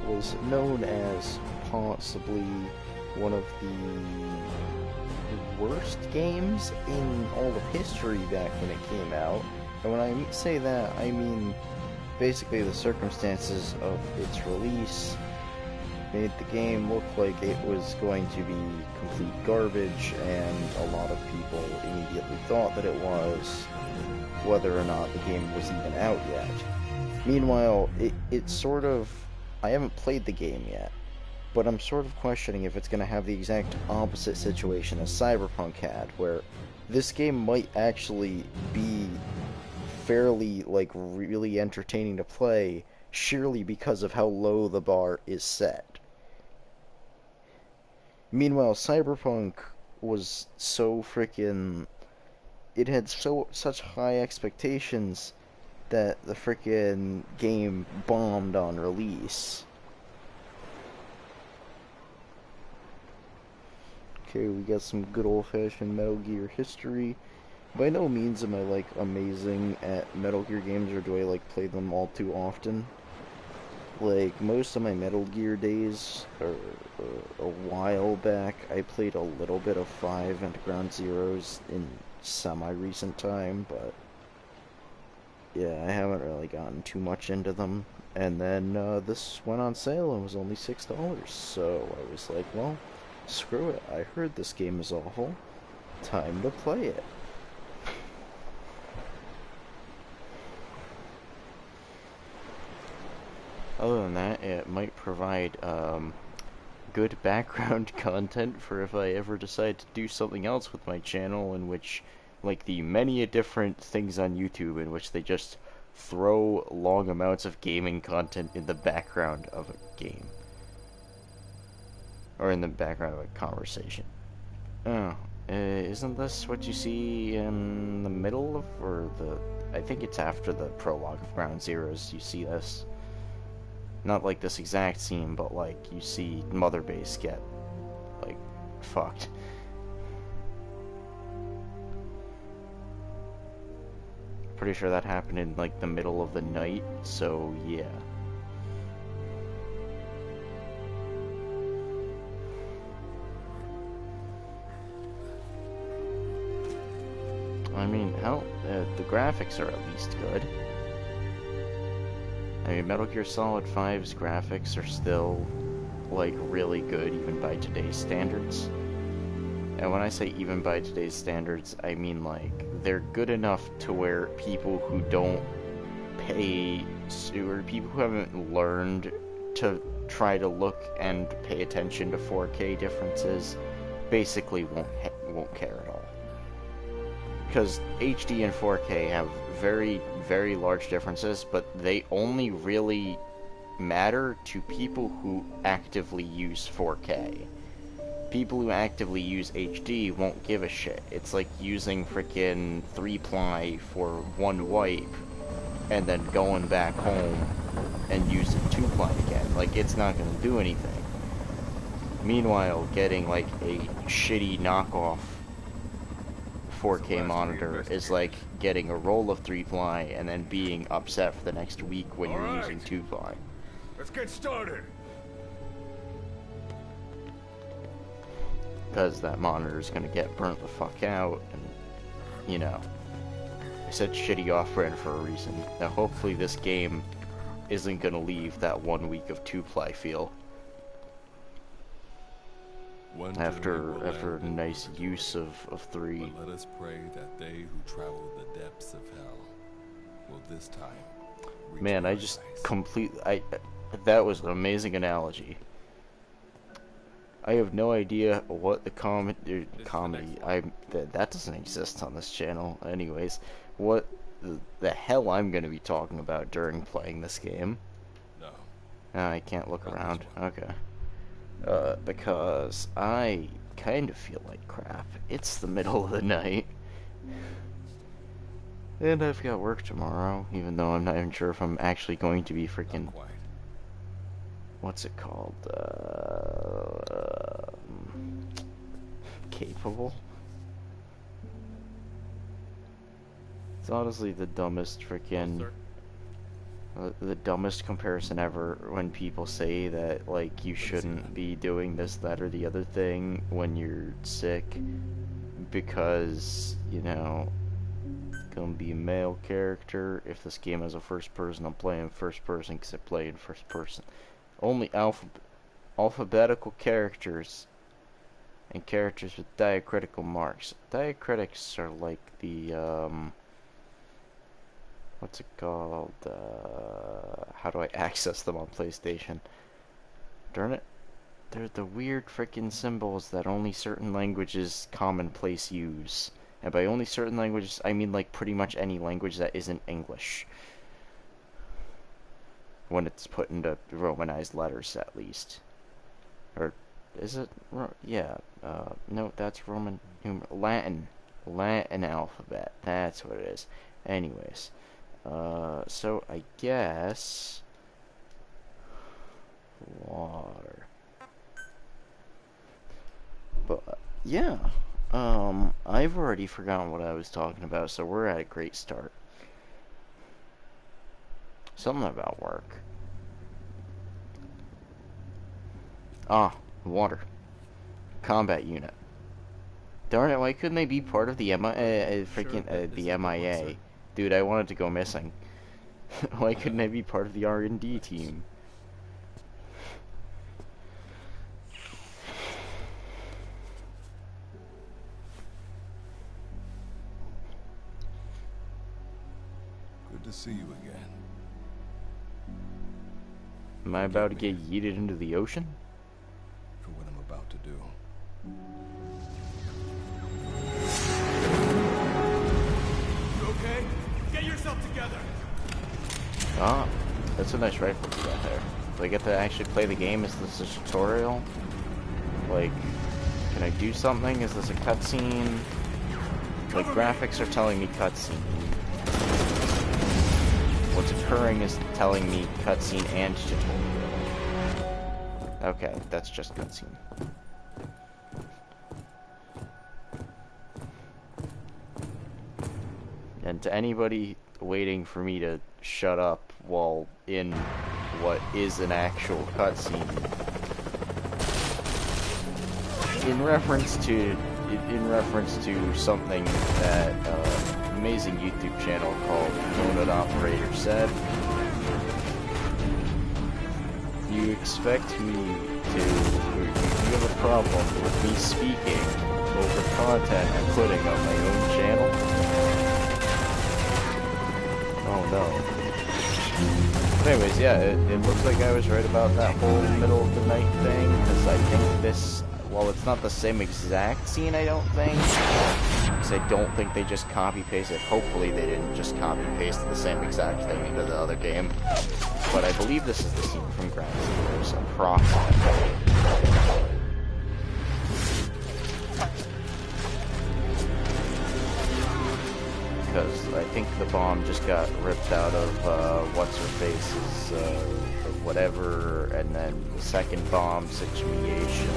was known as possibly one of the worst games in all of history back when it came out. And when I say that, I mean basically the circumstances of its release made the game look like it was going to be complete garbage, and a lot of people immediately thought that it was, whether or not the game was even out yet. Meanwhile, it sort of... I haven't played the game yet, but I'm sort of questioning if it's going to have the exact opposite situation as Cyberpunk had, where this game might actually be fairly, like, really entertaining to play, sheerly because of how low the bar is set. Meanwhile, Cyberpunk was so freaking... It had such high expectations that the freaking game bombed on release. Okay, we got some good old-fashioned Metal Gear history. By no means am I, like, amazing at Metal Gear games, or do I, like, play them all too often. Like, most of my Metal Gear days are a while back. I played a little bit of 5 and Ground Zeroes in semi-recent time, but yeah, I haven't really gotten too much into them. And then this went on sale and was only $6, so I was like, well, screw it. I heard this game is awful. Time to play it. Other than that, it might provide good background content for if I ever decide to do something else with my channel, in which, like the many different things on YouTube in which they just throw long amounts of gaming content in the background of a game. Or in the background of a conversation. Oh, isn't this what you see in the middle of, or I think it's after the prologue of Ground Zeroes, you see this. Not like this exact scene, but like you see Mother Base get, like, fucked. Pretty sure that happened in like the middle of the night, so yeah. I mean, hell, the graphics are at least good. I mean, Metal Gear Solid 5's graphics are still, like, really good, even by today's standards. And when I say even by today's standards, I mean, like, they're good enough to where people who don't pay, or people who haven't learned to try to look and pay attention to 4K differences, basically won't care at all. Because HD and 4K have very, very large differences, but they only really matter to people who actively use 4K. People who actively use HD won't give a shit. It's like using frickin' 3-ply for one wipe, and then going back home and using 2-ply again. Like, it's not gonna do anything. Meanwhile, getting, like, a shitty knockoff 4K monitor is like getting a roll of 3-ply and then being upset for the next week when you're using 2-ply. Let's get started. Because that monitor is going to get burnt the fuck out, and, you know, I said shitty off-brand for a reason. Now hopefully this game isn't going to leave that 1 week of 2-ply feel. After a nice use of 3. But let us pray that they who travel the depths of hell will this time reach Man, I just that was an amazing analogy. I have no idea what the comedy that doesn't exist on this channel. Anyways, what the hell I'm gonna be talking about during playing this game? No. I can't look around. Okay. Because I kind of feel like crap. It's the middle of the night. And I've got work tomorrow, even though I'm not even sure if I'm actually going to be freaking... What's it called? Capable? It's honestly the dumbest freaking... The dumbest comparison ever when people say that, like, you shouldn't be doing this, that, or the other thing when you're sick because, you know, gonna be a male character. If this game has a first person, I'm playing first person because I play in first person. Only alphabetical characters and characters with diacritical marks. Diacritics are like the, what's it called? How do I access them on PlayStation? Darn it. They're the weird freaking symbols that only certain languages commonplace use. And by only certain languages, I mean like pretty much any language that isn't English. When it's put into Romanized letters, at least. Or is it? Yeah. No, that's Roman Latin. Latin alphabet. That's what it is. Anyways. So I guess water. But yeah, I've already forgotten what I was talking about, so we're at a great start. Something about work. Ah, water. Combat unit. Darn it, why couldn't they be part of the the MIA? Dude, I wanted to go missing. Why couldn't I be part of the R&D team? Good to see you again. Am I about to get yeeted into the ocean? For what I'm about to do. You okay? Get yourself together. Ah, that's a nice rifle you got there. Do I get to actually play the game? Is this a tutorial? Like, can I do something? Is this a cutscene? Like, graphics are telling me cutscene. What's occurring is telling me cutscene and tutorial. Okay, that's just cutscene. And to anybody waiting for me to shut up while in what is an actual cutscene, in reference to something that amazing YouTube channel called Donut Operator said, you expect me to, you have a problem with me speaking over content I'm putting on my own channel? Oh no. But anyways, yeah, it looks like I was right about that whole middle of the night thing, because I think this, well, it's not the same exact scene, I don't think, because I don't think they just copy-pasted, hopefully they didn't just copy-paste the same exact thing into the other game, but I believe this is the scene from Ground Zeroes, approximately. Because I think the bomb just got ripped out of what's-her-face's whatever, and then the second bomb situation.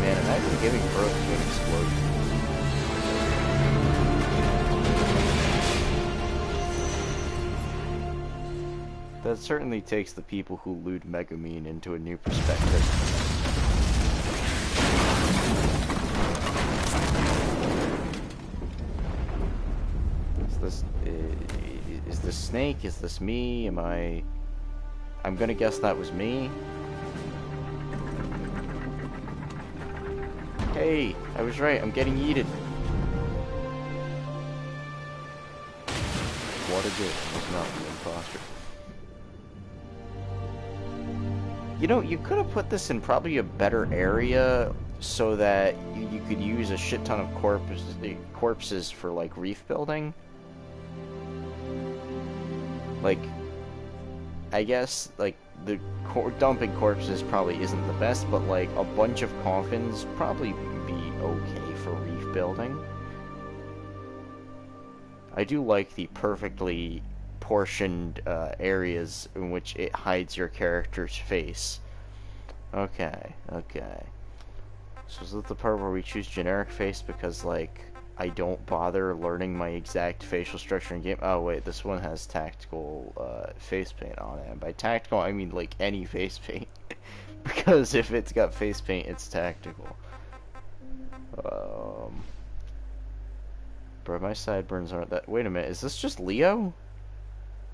Man, imagine giving birth to an explosion. That certainly takes the people who loot Megamine into a new perspective. Is this Snake? Is this me? I'm gonna guess that was me. Hey, I was right, I'm getting yeeted. What a good, it's not the imposter. You know, you could have put this in probably a better area so that you could use a shit ton of corpses for, like, reef building. Like, I guess, like, the dumping corpses probably isn't the best, but, like, a bunch of coffins probably be okay for reef building. I do like the perfectly portioned areas in which it hides your character's face. Okay, okay. So is this the part where we choose generic face because, like, I don't bother learning my exact facial structure in game? Oh, wait, this one has tactical face paint on it. And by tactical, I mean, like, any face paint. Because if it's got face paint, it's tactical. Bro, my sideburns aren't that... Wait a minute, is this just Leo?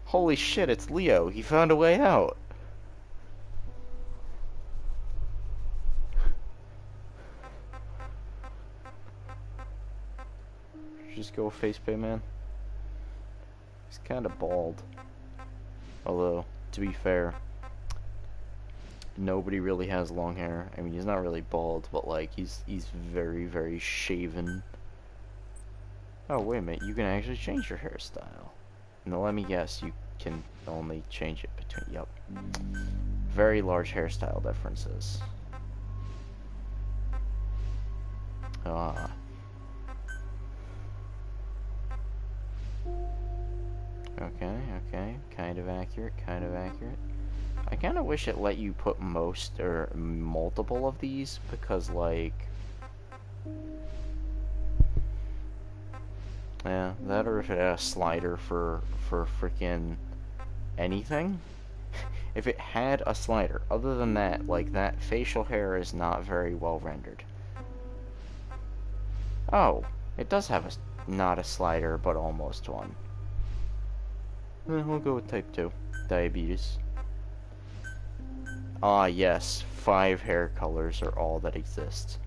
Holy shit, it's Leo. He found a way out. Just go face paint, man. He's kind of bald. Although, to be fair, nobody really has long hair. I mean, he's not really bald, but like he's very, very shaven. Oh, wait a minute, you can actually change your hairstyle. Now let me guess, you can only change it between, yep. Very large hairstyle differences. Ah. Okay, kind of accurate, kind of accurate. I kind of wish it let you put most or multiple of these, because like, yeah, that or if it had a slider for freaking anything. If it had a slider, other than that, like that facial hair is not very well rendered. Oh, it does have a not a slider, but almost one. We'll go with type 2, diabetes. Ah, yes, 5 hair colors are all that exist.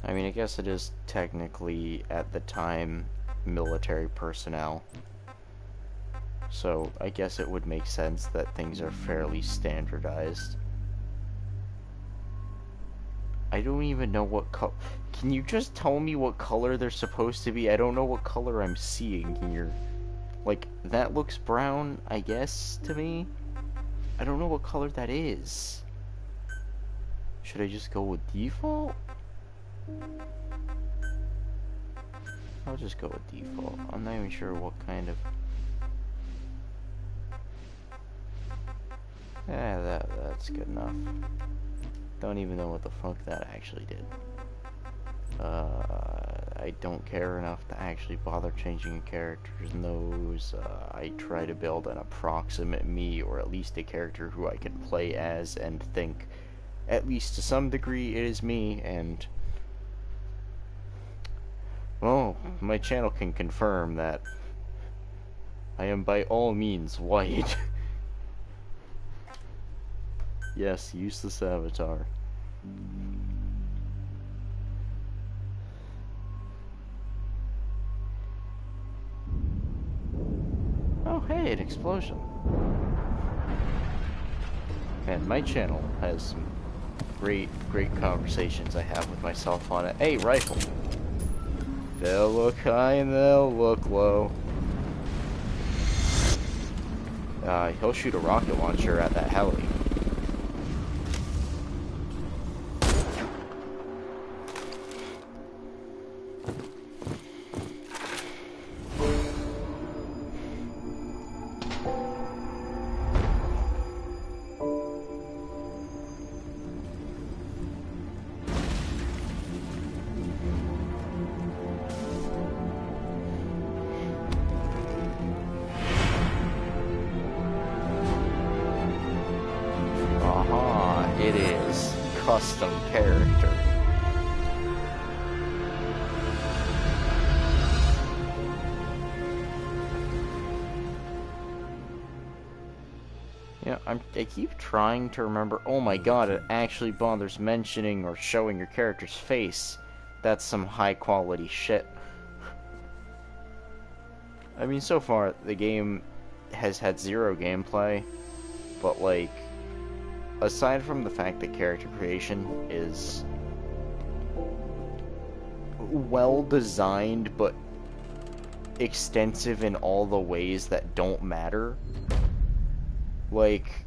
I mean, I guess it is technically, at the time, military personnel. So, I guess it would make sense that things are fairly standardized. I don't even know what color... Can you just tell me what color they're supposed to be? I don't know what color I'm seeing here. Like, that looks brown, I guess, to me. I don't know what color that is. Should I just go with default? I'll just go with default. I'm not even sure what kind of... Yeah, that's good enough. Don't even know what the fuck that actually did. I don't care enough to actually bother changing a character's nose. I try to build an approximate me, or at least a character who I can play as and think, at least to some degree, it is me, and... Well, my channel can confirm that I am by all means white. Yes, use this avatar. Oh, hey, an explosion. And my channel has some great conversations I have with myself on it. Hey, rifle. They'll look high and they'll look low. He'll shoot a rocket launcher at that heli. It is custom character. Yeah, I keep trying to remember. Oh my god, it actually bothers mentioning or showing your character's face. That's some high quality shit. I mean, so far the game has had zero gameplay, but like, aside from the fact that character creation is well designed but extensive in all the ways that don't matter, like,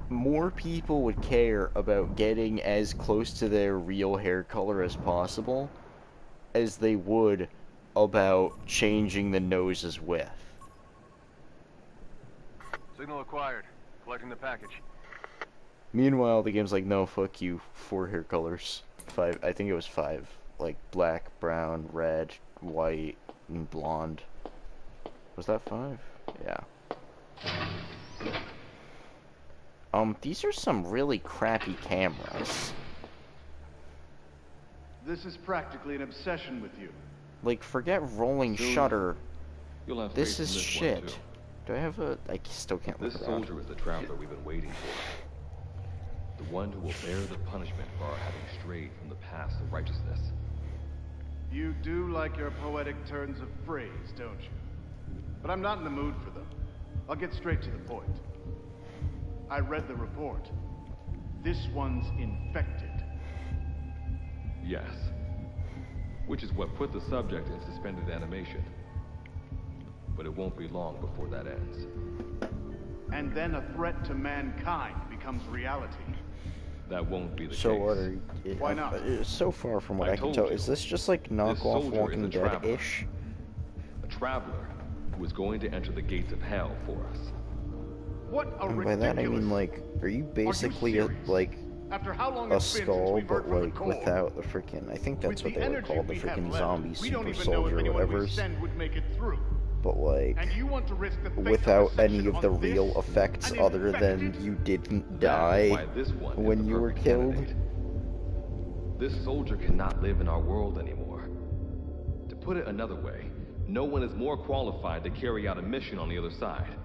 more people would care about getting as close to their real hair color as possible as they would about changing the nose's width. Signal acquired. Collecting the package. Meanwhile, the game's like, no, fuck you, 4 hair colors. 5, I think it was 5. Like, black, brown, red, white, and blonde. Was that 5? Yeah. These are some really crappy cameras. This is practically an obsession with you. Like, forget rolling shutter. You'll have This faith is in this shit. one, too. Do I have a... I still can't look This around. soldier is the traveler we've been waiting for. The one who will bear the punishment for our having strayed from the paths of righteousness. You do like your poetic turns of phrase, don't you? But I'm not in the mood for them. I'll get straight to the point. I read the report. This one's infected. Yes. Which is what put the subject in suspended animation. But it won't be long before that ends. And then a threat to mankind becomes reality. That won't be the So case. what are you... Why not? So far from what I I can told tell, you, is this just like knockoff soldier is Walking a traveler. Dead-ish? A traveler who is going to enter the gates of hell for us. What a And by ridiculous... that I mean, like, are you basically a, serious? like, After how long a it's been since skull, we've heard but from the like Corps? without the freaking... I think that's With what the they were energy called, the we have freaking left, zombie we don't super even know if soldier or anyone whatever. we send would make it through. But like, And you want to risk the fate without of any a of the section real on this? effects An other than infected? you didn't That's die why this one is when the you were perfect killed. candidate. This soldier cannot live in our world anymore. To put it another way, no one is more qualified to carry out a mission on the other side.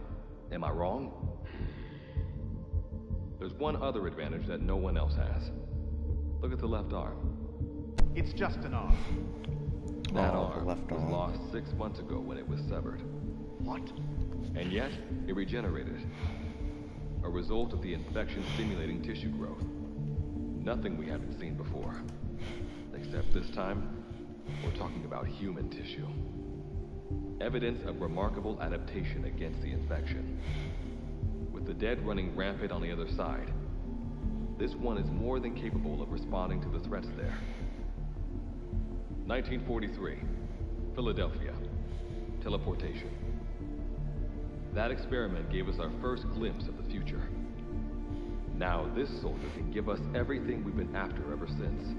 Am I wrong? There's one other advantage that no one else has. Look at the left arm. It's just an arm. That Oh, the arm left was arm. lost 6 months ago when it was severed. What? And yet, it regenerated. A result of the infection-stimulating tissue growth. Nothing we haven't seen before. Except this time, we're talking about human tissue. Evidence of remarkable adaptation against the infection. With the dead running rampant on the other side, this one is more than capable of responding to the threats there. 1943, Philadelphia. Teleportation. That experiment gave us our first glimpse of the future. Now this soldier can give us everything we've been after ever since.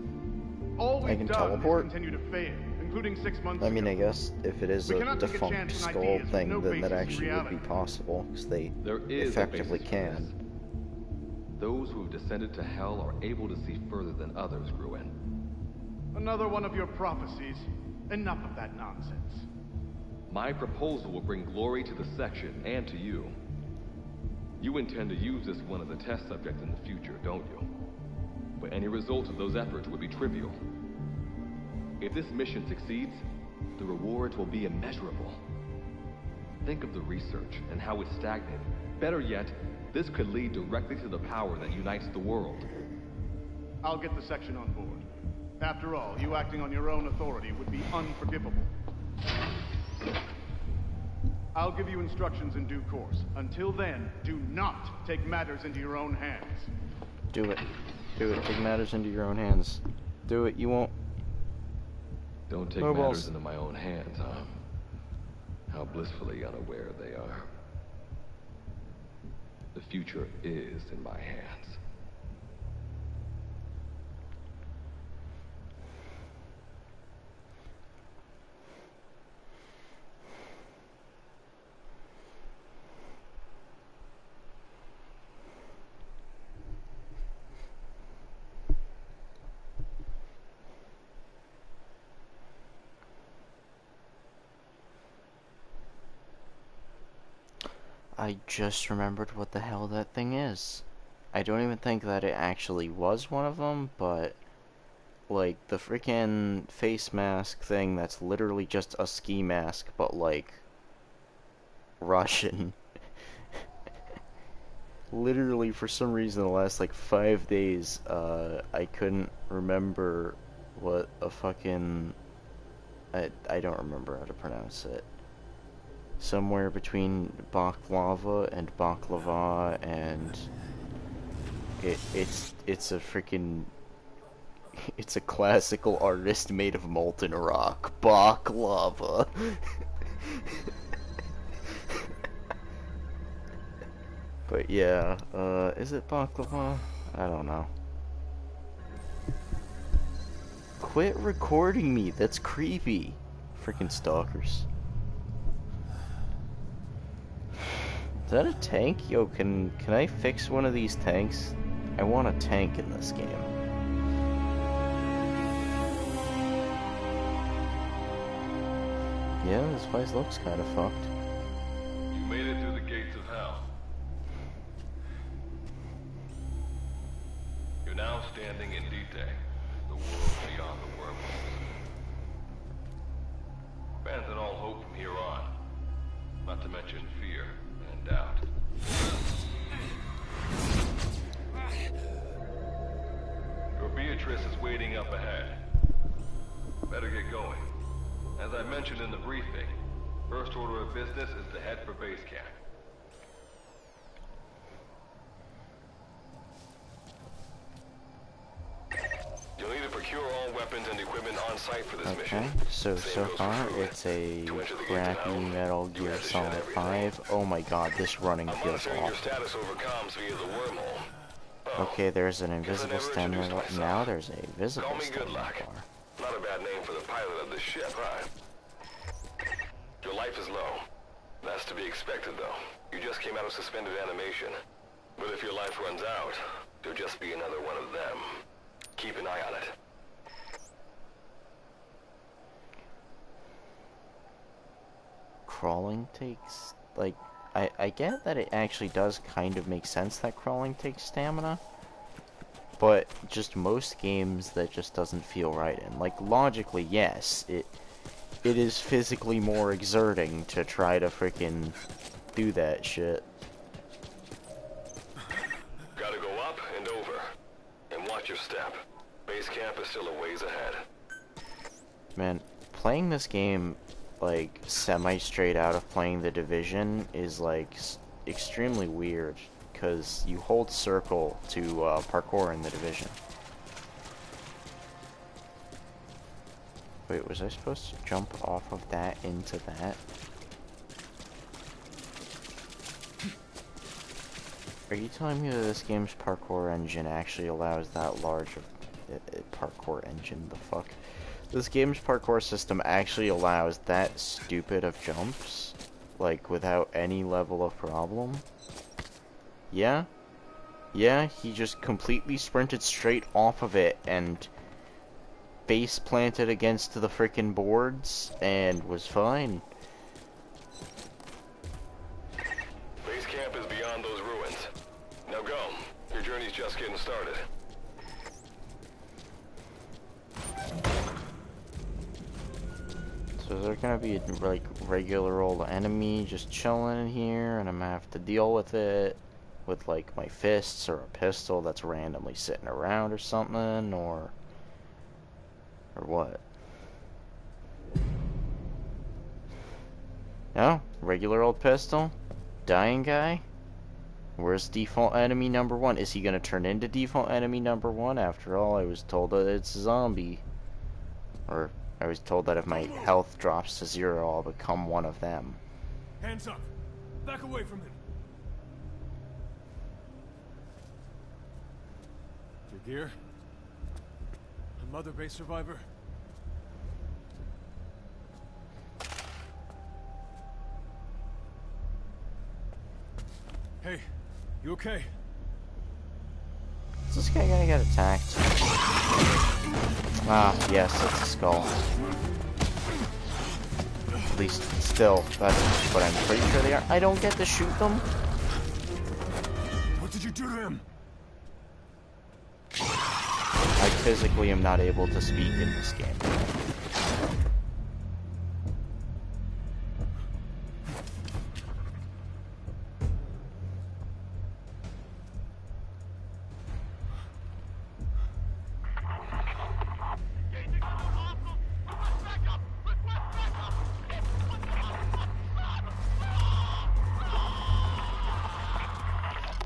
All we've can done teleport? is continue to fail, including 6 months I mean, I ago. guess if it is We a cannot take a defunct chance on skull ideas with thing, no then that basis in actually would be reality. possible, because they There is effectively a basis for can. this. Those who have descended to hell are able to see further than others, Gruen. Another one of your prophecies. Enough of that nonsense. My proposal will bring glory to the section and to you. You intend to use this one as a test subject in the future, don't you? But any result of those efforts would be trivial. If this mission succeeds, the rewards will be immeasurable. Think of the research and how it's stagnant. Better yet, this could lead directly to the power that unites the world. I'll get the section on board. After all, you acting on your own authority would be unforgivable. I'll give you instructions in due course. Until then, do not take matters into your own hands. Do it. Do it. Take matters into your own hands. Do it. You won't. Don't take No matters balls. into my own hands, huh? How blissfully unaware they are. The future is in my hands. I just remembered what the hell that thing is. I don't even think that it actually was one of them, but like the freaking face mask thing that's literally just a ski mask, but like Russian. Literally, for some reason, the last like 5 days, I couldn't remember what a fucking... I don't remember how to pronounce it. Somewhere between baklava and baklava, and it's a freaking... It's a classical artist made of molten rock. Baklava. But yeah, is it baklava? I don't know. Quit recording me, that's creepy. Freaking stalkers. Is that a tank? Yo, can I fix one of these tanks? I want a tank in this game. Yeah, this place looks kind of fucked. You made it through the gates of hell. You're now standing in Dite, the world beyond the wormholes. Abandon all hope from here on, not to mention fear and doubt. Your Beatrice is waiting up ahead. Better get going. As I mentioned in the briefing, first order of business is to head for base camp. You'll need to procure all weapons and equipment on site for this Okay, mission. so far it's a crappy Metal Gear Solid 5. Oh my god, this running I'm feels monitoring your awful. status over comms via the wormhole. Okay, there's an invisible stamina bar. Now there's a visible Call me good stamina luck. bar. Not a bad name for the pilot of the ship, huh? Your life is low. That's to be expected, though. You just came out of suspended animation. But if your life runs out, you'll just be another one of them. Keep an eye on it. Crawling takes, like, I get that it actually does kind of make sense that crawling takes stamina, but just most games that just doesn't feel right. And like logically, yes, it is physically more exerting to try to freaking do that shit. Gotta go up and over. And watch your step. Base camp is still a ways ahead. Man, playing this game like semi-straight out of playing The Division is like extremely weird, because you hold circle to parkour in The Division. Wait, was I supposed to jump off of that into that? Are you telling me that this game's parkour engine actually allows that large of parkour engine? The fuck? This game's parkour system actually allows that stupid of jumps, like, without any level of problem? Yeah? Yeah, he just completely sprinted straight off of it and face planted against the frickin' boards and was fine. Base camp is beyond those ruins. Now go. Your journey's just getting started. So is there gonna be a, like, regular old enemy just chilling in here, and I'm gonna have to deal with it with, like, my fists or a pistol that's randomly sitting around or something, or what? No? Regular old pistol? Dying guy? Where's default enemy number 1? Is he gonna turn into default enemy number 1? After all, I was told that it's a zombie. Or I was told that if my health drops to 0, I'll become one of them. Hands up. Back away from him. Your gear? A Mother Base survivor? Hey, you okay? Is this guy gonna get attacked? Ah, yes, it's a skull. At least, still, that's what I'm pretty sure they are. I don't get to shoot them? What did you do to him? I physically am not able to speak in this game.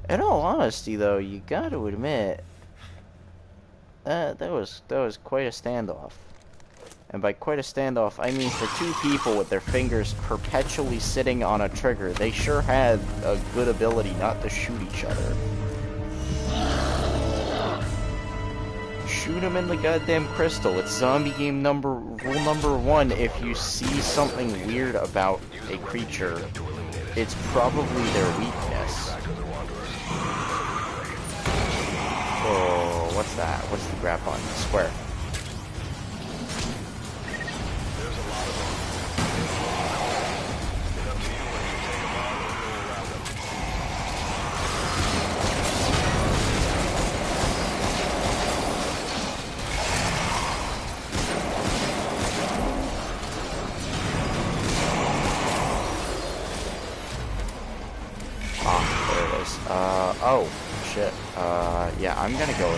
In all honesty, though, you got to admit that was quite a standoff. And by quite a standoff, I mean for two people with their fingers perpetually sitting on a trigger, they sure had a good ability not to shoot each other. Shoot them in the goddamn crystal. It's zombie game rule number 1. If you see something weird about a creature, it's probably their weakness. Oh, what's that? What's the grab on? Square. Oh, shit. Yeah, I'm gonna go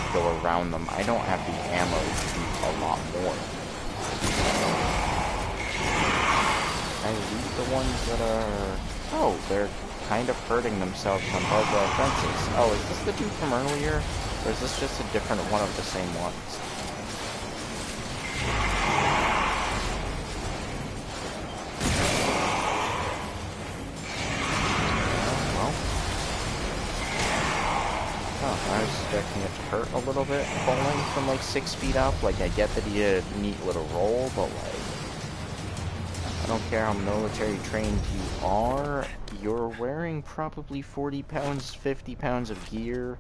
around them. I don't have the ammo to do a lot more. I loot the ones that are... Oh, they're kind of hurting themselves on barbed fences. Oh, is this the dude from earlier? Or is this just a different one of the same ones? I was expecting it to hurt a little bit falling from like 6 feet up. Like, I get that he did a neat little roll, but like, I don't care how military trained you are, you're wearing probably 40 pounds, 50 pounds of gear.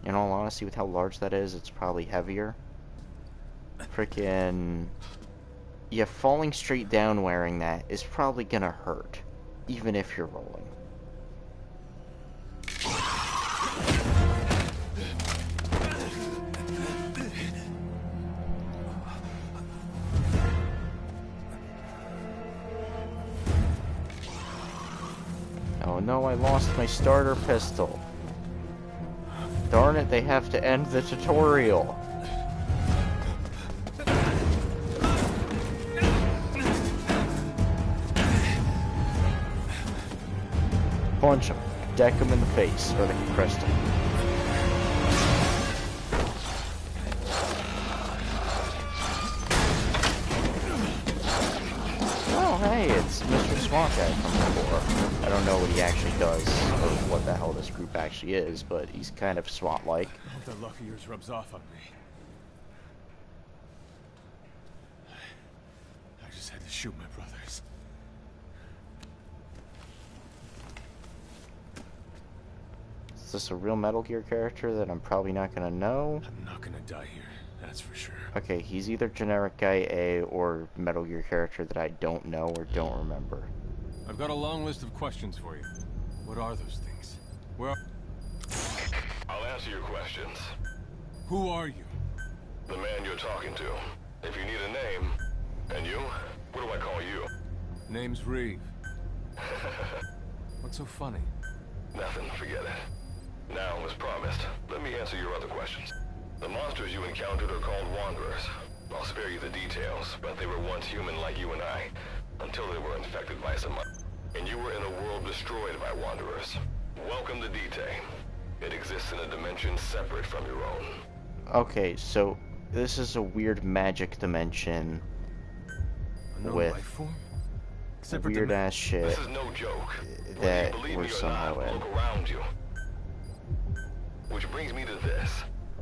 In all honesty, with how large that is, it's probably heavier. Frickin'... Yeah, falling straight down wearing that is probably gonna hurt, even if you're rolling. Oh no, I lost my starter pistol. Darn it, they have to end the tutorial. Punch him. Deck him in the face, or the crystal. Hey, it's Mr. Swamp Guy from before. I don't know what he actually does, or what the hell this group actually is, but he's kind of SWAT-like. I hope that luck of yours rubs off on me. I just had to shoot my brothers. Is this a real Metal Gear character that I'm probably not gonna know? I'm not gonna die here, that's for sure. Okay, he's either generic guy A or Metal Gear character that I don't know or don't remember. I've got a long list of questions for you. What are those things? Where I'll answer your questions. Who are you? The man you're talking to. If you need a name. And you? What do I call you? Name's Reeve. What's so funny? Nothing, forget it. Now, as promised, let me answer your other questions. The monsters you encountered are called Wanderers. I'll spare you the details, but they were once human like you and I, until they were infected by some... And you were in a world destroyed by Wanderers. Welcome to D-Day. It exists in a dimension separate from your own. Okay, so this is a weird magic dimension with life form? weird-ass shit This is no joke. that Believe we're me or somehow not, in. look around you. Which brings me to this.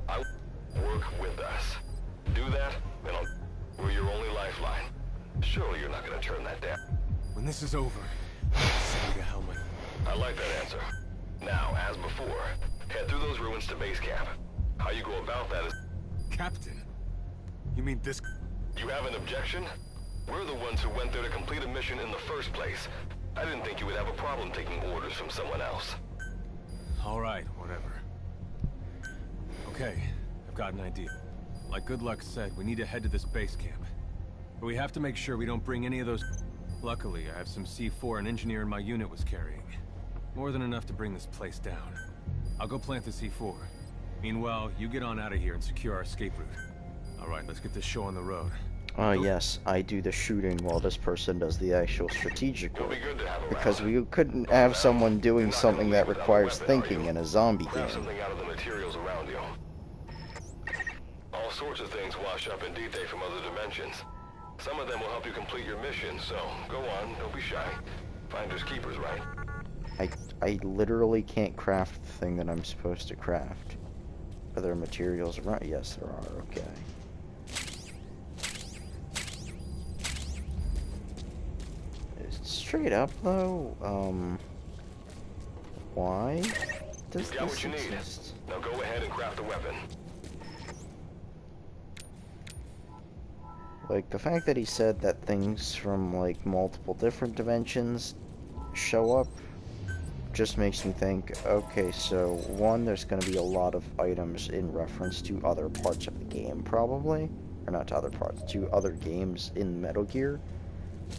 I work with us. Do that, and we're your only lifeline. Surely you're not gonna turn that down. When this is over, send me to hell, man. I like that answer. Now, as before, head through those ruins to base camp. How you go about that is... Captain? You mean this... You have an objection? We're the ones who went there to complete a mission in the first place. I didn't think you would have a problem taking orders from someone else. All right, whatever. Okay, I've got an idea. Like Good Luck said, we need to head to this base camp. But we have to make sure we don't bring any of those... Luckily, I have some C4 an engineer in my unit was carrying. More than enough to bring this place down. I'll go plant the C4. Meanwhile, you get on out of here and secure our escape route. All right, let's get this show on the road. Yes, I do the shooting while this person does the actual strategic It'll work. be good to have a Because rally. we couldn't have someone doing something that requires thinking in a zombie Grab game. something out of the materials around you. All sorts of things wash up in D-Day from other dimensions. Some of them will help you complete your mission, so go on, don't be shy. Finders keepers, right? I literally can't craft the thing that I'm supposed to craft. Are there materials around? Yes, there are. Okay. Straight up, though, why does Got this what you need. exist? Now go ahead and craft the weapon. Like, the fact that he said that things from, like, multiple different dimensions show up just makes me think, okay, so, one, there's going to be a lot of items in reference to other parts of the game, probably. Or not to other parts, to other games in Metal Gear.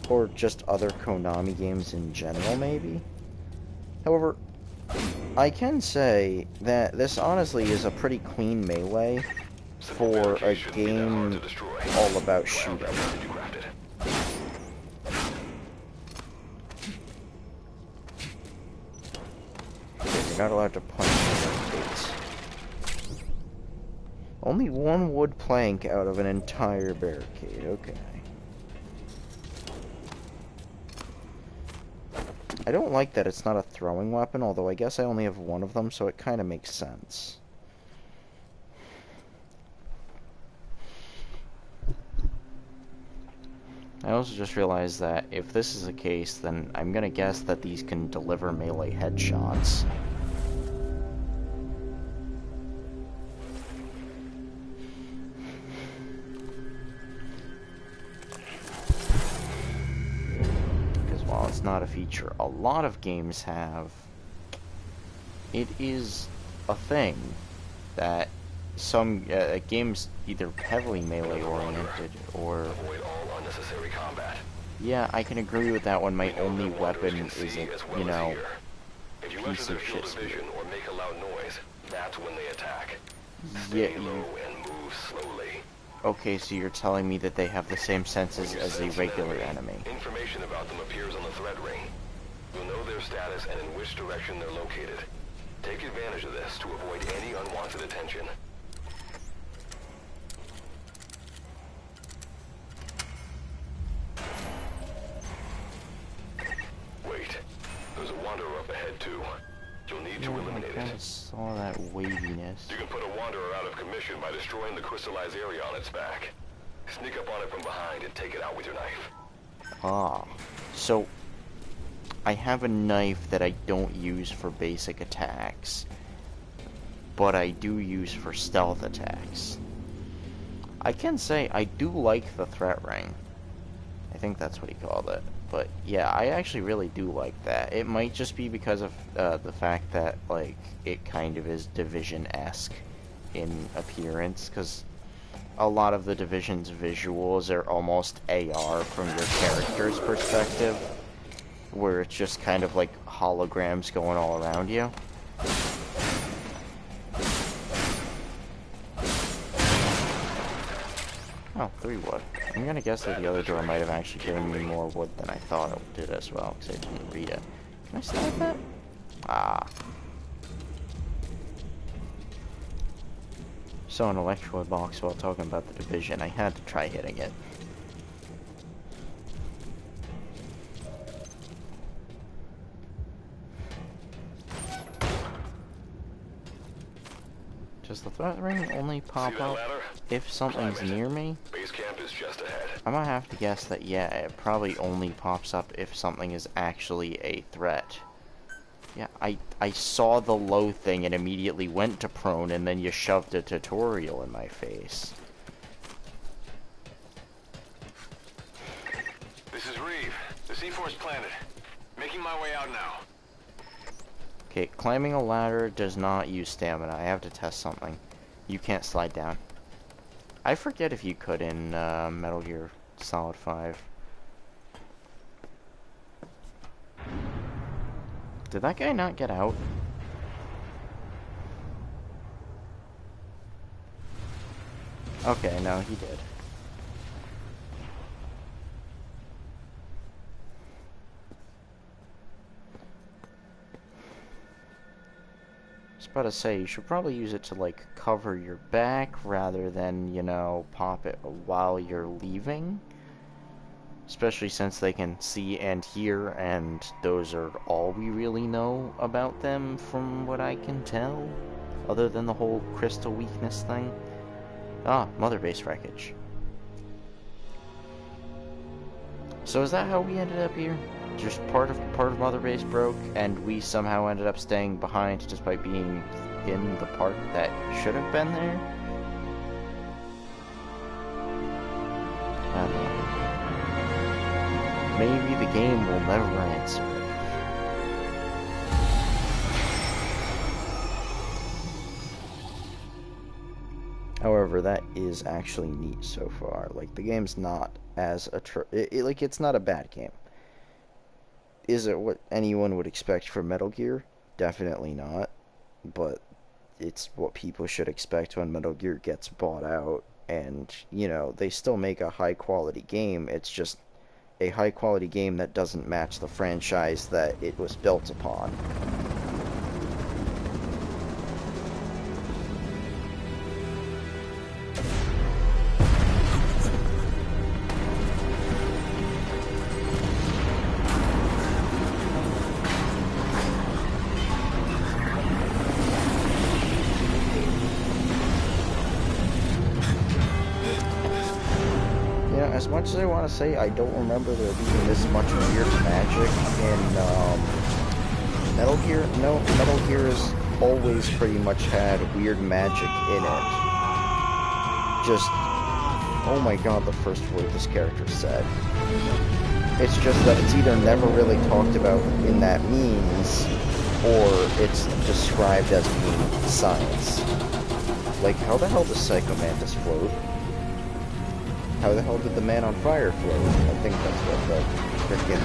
Or just other Konami games in general, maybe. However, I can say that this honestly is a pretty clean melee for a game all about shooting. You're not allowed to punch barricades. Only one wood plank out of an entire barricade, okay. I don't like that it's not a throwing weapon, although I guess I only have one of them, so it kind of makes sense. I also just realized that if this is the case, then I'm gonna guess that these can deliver melee headshots. Because while it's not a feature a lot of games have, it is a thing that some games either heavily melee oriented or Avoid all unnecessary combat. yeah, I can agree with that one. My only weapon is a, you know, if you enter piece their of field shit of vision spear. or make a loud noise, that's when they attack. Yeah, Stay low and move slowly. okay, so you're telling me that they have the same senses When you as a sense an regular enemy. Information about them appears on the threat ring. You'll know their status and in which direction they're located. Take advantage of this to avoid any unwanted attention. Wait, there's a wanderer up ahead too. You'll need to Yeah, I eliminate kinda it. saw that waviness. You can put a wanderer out of commission by destroying the crystallized area on its back. Sneak up on it from behind and take it out with your knife. Ah, so I have a knife that I don't use for basic attacks, but I do use for stealth attacks. I can say I do like the threat ring. I think that's what he called it. But yeah, I actually really do like that. It might just be because of the fact that, like, it kind of is Division-esque in appearance, because a lot of the Division's visuals are almost AR from your character's perspective, where it's just kind of like holograms going all around you. Oh, 3 wood. I'm gonna guess that the other door might have actually given me more wood than I thought it did as well, because I didn't read it. Can I stab that? Ah. Saw an electrode box while talking about the Division. I had to try hitting it. Does the threat ring only pop that up ladder? if something's Climb it. near me? Base camp is just ahead. I'm gonna have to guess that, yeah, it probably only pops up if something is actually a threat. Yeah, I saw the low thing and immediately went to prone, and then you shoved a tutorial in my face. This is Reeve. The C4's planted. Making my way out now. Okay, climbing a ladder does not use stamina. I have to test something. You can't slide down. I forget if you could in Metal Gear Solid 5. Did that guy not get out? Okay, no, he did. I was about to say, you should probably use it to, like, cover your back rather than, you know, pop it while you're leaving. Especially since they can see and hear, and those are all we really know about them from what I can tell. Other than the whole crystal weakness thing. Ah, mother base wreckage. So is that how we ended up here? Just part of mother base broke, and we somehow ended up staying behind despite being in the part that should have been there? I don't know. Maybe the game will never answer it. However, that is actually neat so far. Like, the game's not as like, it's not a bad game. Is it what anyone would expect from Metal Gear? Definitely not. But it's what people should expect when Metal Gear gets bought out. And, you know, they still make a high-quality game. It's just a high-quality game that doesn't match the franchise that it was built upon. As much as I want to say, I don't remember there being this much weird magic in Metal Gear. No, Metal Gear has always pretty much had weird magic in it. Just, oh my god, the first word this character said. It's just that it's either never really talked about in that means, or it's described as being science. Like, how the hell does Psycho Mantis float? How the hell did the man on fire float? I think that's what the frickin'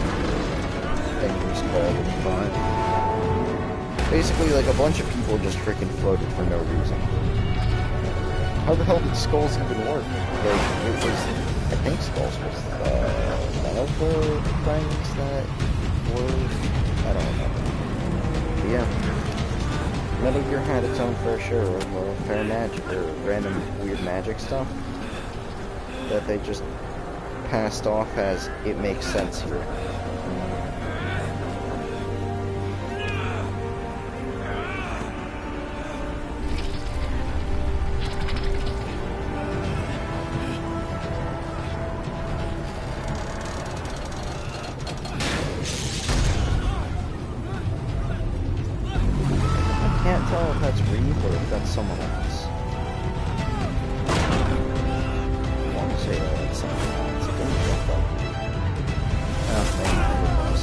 thing was called at the time. Basically, like, a bunch of people just frickin' floated for no reason. How the hell did Skulls even work? Like, it was... I think Skulls was one of the things that were... I don't remember. But yeah. Metal Gear had its own fair share of fair magic, or random weird magic stuff that they just passed off as it makes sense here. I can't tell if that's Reeve or if that's someone else. Say that's something else. It didn't jump up. Oh, maybe it was.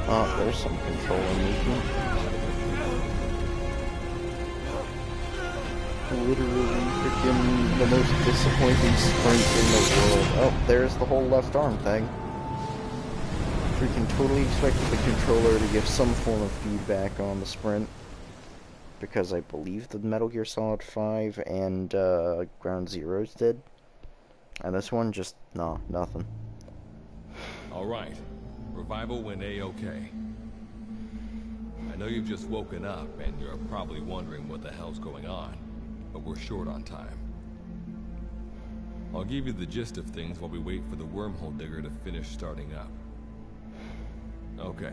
Oh, there's some controller movement. Literally freaking the most disappointing sprint in the world. Oh, there's the whole left arm thing. Freaking totally expected the controller to give some form of feedback on the sprint. Because I believe the Metal Gear Solid 5 and Ground Zeroes did. And this one just, no, nothing. Alright. Revival went A-okay. I know you've just woken up, and you're probably wondering what the hell's going on, but we're short on time. I'll give you the gist of things while we wait for the wormhole digger to finish starting up. Okay,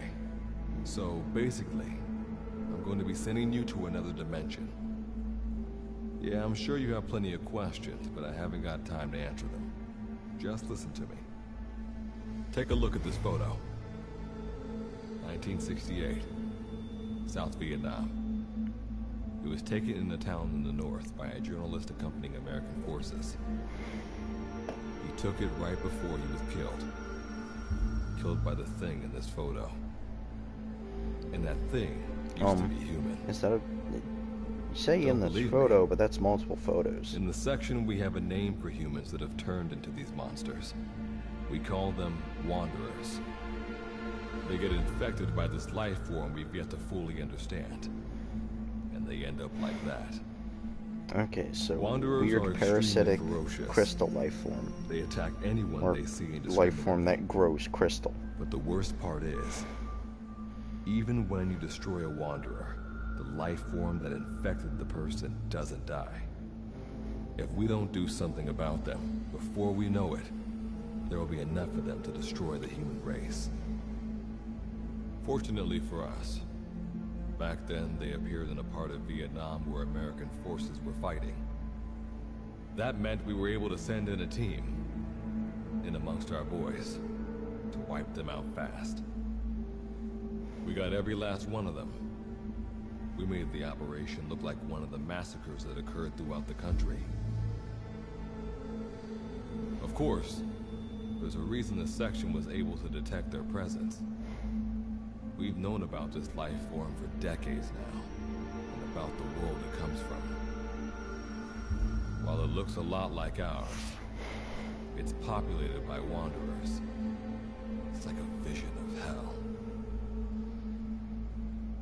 so basically, I'm going to be sending you to another dimension. Yeah, I'm sure you have plenty of questions, but I haven't got time to answer them. Just listen to me. Take a look at this photo. 1968, South Vietnam. It was taken in a town in the north by a journalist accompanying American forces. He took it right before he was killed. Killed by the thing in this photo. And that thing used to be human. Is that a... You say in this photo, but that's multiple photos. In the section, we have a name for humans that have turned into these monsters. We call them Wanderers. They get infected by this life form we've yet to fully understand. And they end up like that. Okay, so Wanderers are weird extremely parasitic ferocious. crystal life form. They attack anyone Or they see life indiscriminately. form that grows crystal. But the worst part is, even when you destroy a Wanderer, the life form that infected the person doesn't die. If we don't do something about them, before we know it, there will be enough of them to destroy the human race. Fortunately for us, back then they appeared in a part of Vietnam where American forces were fighting. That meant we were able to send in a team, in amongst our boys, to wipe them out fast. We got every last one of them. We made the operation look like one of the massacres that occurred throughout the country. Of course, there's a reason the section was able to detect their presence. We've known about this life form for decades now, and about the world it comes from. While it looks a lot like ours, it's populated by Wanderers. It's like a vision of hell.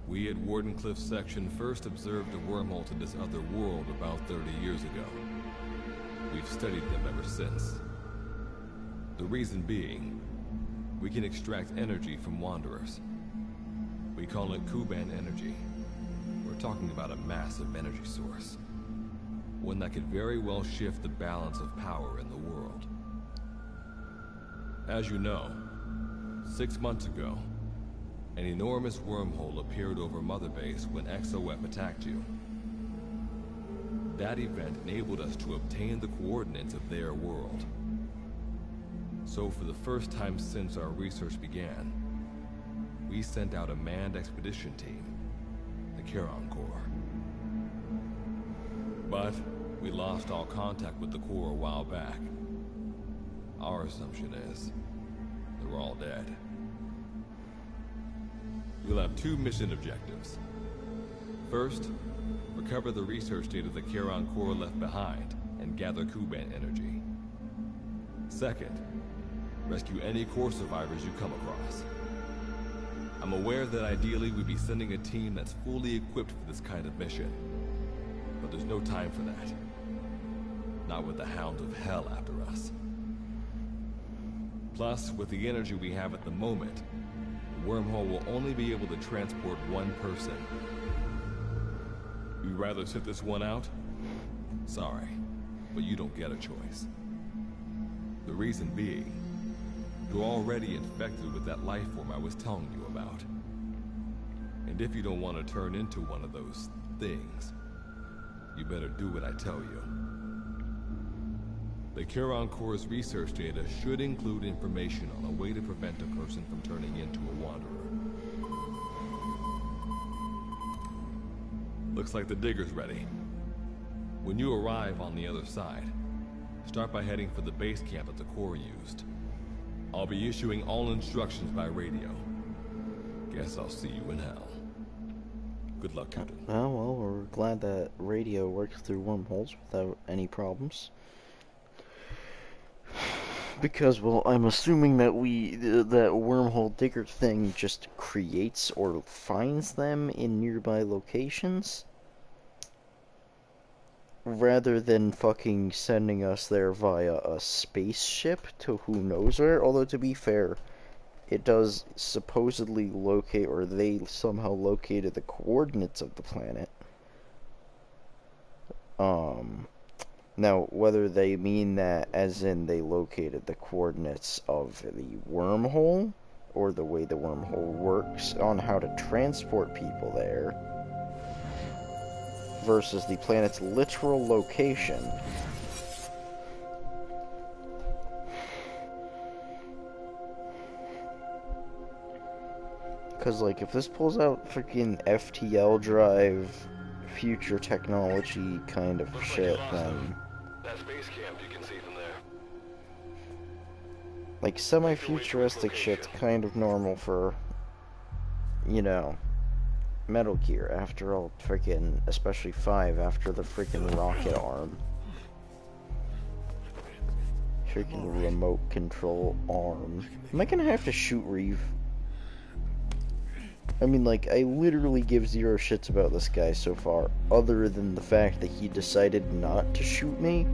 We at Wardenclyffe section first observed a wormhole to this other world about 30 years ago. We've studied them ever since. The reason being, we can extract energy from Wanderers. We call it Kuban energy. We're talking about a massive energy source. One that could very well shift the balance of power in the world. As you know, 6 months ago, an enormous wormhole appeared over Mother Base when XOF attacked you. That event enabled us to obtain the coordinates of their world. So for the first time since our research began, we sent out a manned expedition team, the Charon Corps. But we lost all contact with the Corps a while back. Our assumption is they're all dead. You'll have 2 mission objectives. First, recover the research data the Charon Corps left behind and gather Kuban energy. Second, rescue any Corps survivors you come across. I'm aware that ideally we'd be sending a team that's fully equipped for this kind of mission. But there's no time for that. Not with the Hound of Hell after us. Plus, with the energy we have at the moment, the wormhole will only be able to transport one person. You'd rather sit this one out? Sorry, but you don't get a choice. The reason being, you're already infected with that life form I was telling you about. And if you don't want to turn into one of those things, you better do what I tell you. The Charon Corps' research data should include information on a way to prevent a person from turning into a Wanderer. Looks like the digger's ready. When you arrive on the other side, start by heading for the base camp that the Corps used. I'll be issuing all instructions by radio. Guess I'll see you in hell. Good luck, Captain. Oh, well, we're glad that radio works through wormholes without any problems. Because, well, I'm assuming that that wormhole digger thing just creates or finds them in nearby locations, rather than fucking sending us there via a spaceship to who knows where. Although, to be fair, it does supposedly locate, or they somehow located the coordinates of the planet. Now, whether they mean that as in they located the coordinates of the wormhole, or the way the wormhole works on how to transport people there, versus the planet's literal location. Because, like, if this pulls out freaking FTL drive, future technology kind of shit, then... That's base camp you can see from there. Like, semi-futuristic shit's kind of normal for, you know, Metal Gear, after all, freaking, especially 5, after the freaking rocket arm. Freaking remote control arm. Am I gonna have to shoot Reeve? I mean, like, I literally give zero shits about this guy so far, other than the fact that he decided not to shoot me.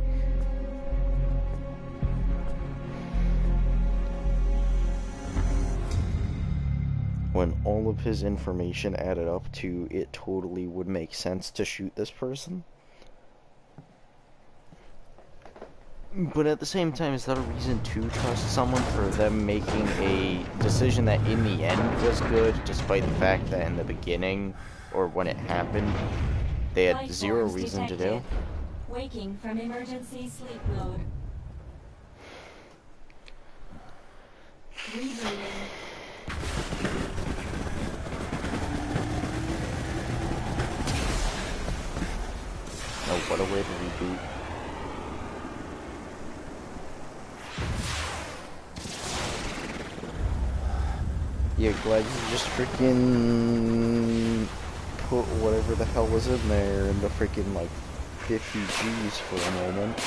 When all of his information added up to, it totally would make sense to shoot this person. But at the same time, is that a reason to trust someone for them making a decision that in the end was good, despite the fact that in the beginning, or when it happened, they had zero reason to do? Waking from emergency sleep mode. Rebooting. Oh, what a way to reboot. Yeah, glad you just freaking put whatever the hell was in there in the freaking, like, 50 G's for a moment.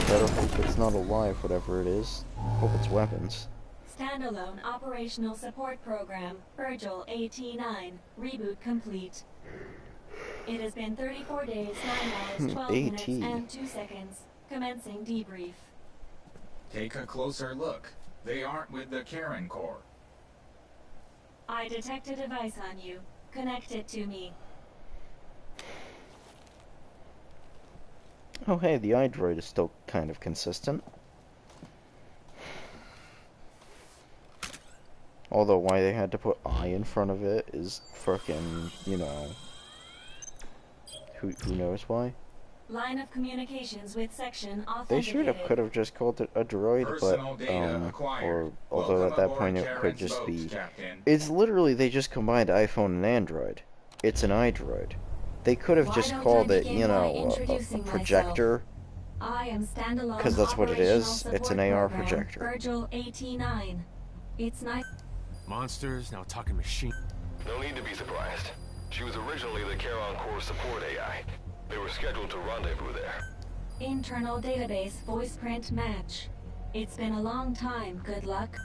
Better hope it's not alive, whatever it is. Hope it's weapons. Standalone operational support program, Virgil AT9. Reboot complete. It has been 34 days, 9 hours, 12 minutes, and 2 seconds. Commencing debrief. Take a closer look. They aren't with the Karen Corps. I detect a device on you. Connect it to me. Oh hey, the iDroid is still kind of consistent. Although why they had to put I in front of it is frickin', you know... Who knows why? Line of communications with section authenticated. They should have could have just called it a droid, Personal but data acquired. or although Welcome at that aboard point it Karen's could just boat, be. Captain. It's literally they just combined iPhone and Android. It's an iDroid. They could have Why just don't called I it, begin you by know, a introducing projector. I am standalone. Because that's what it is. Operational It's an Support AR Program, projector. Virgil AT9. It's nice. Monsters, now talking machine. No need to be surprised. She was originally the Charon Corps support AI. They were scheduled to rendezvous there. Internal database voice print match. It's been a long time. Good luck.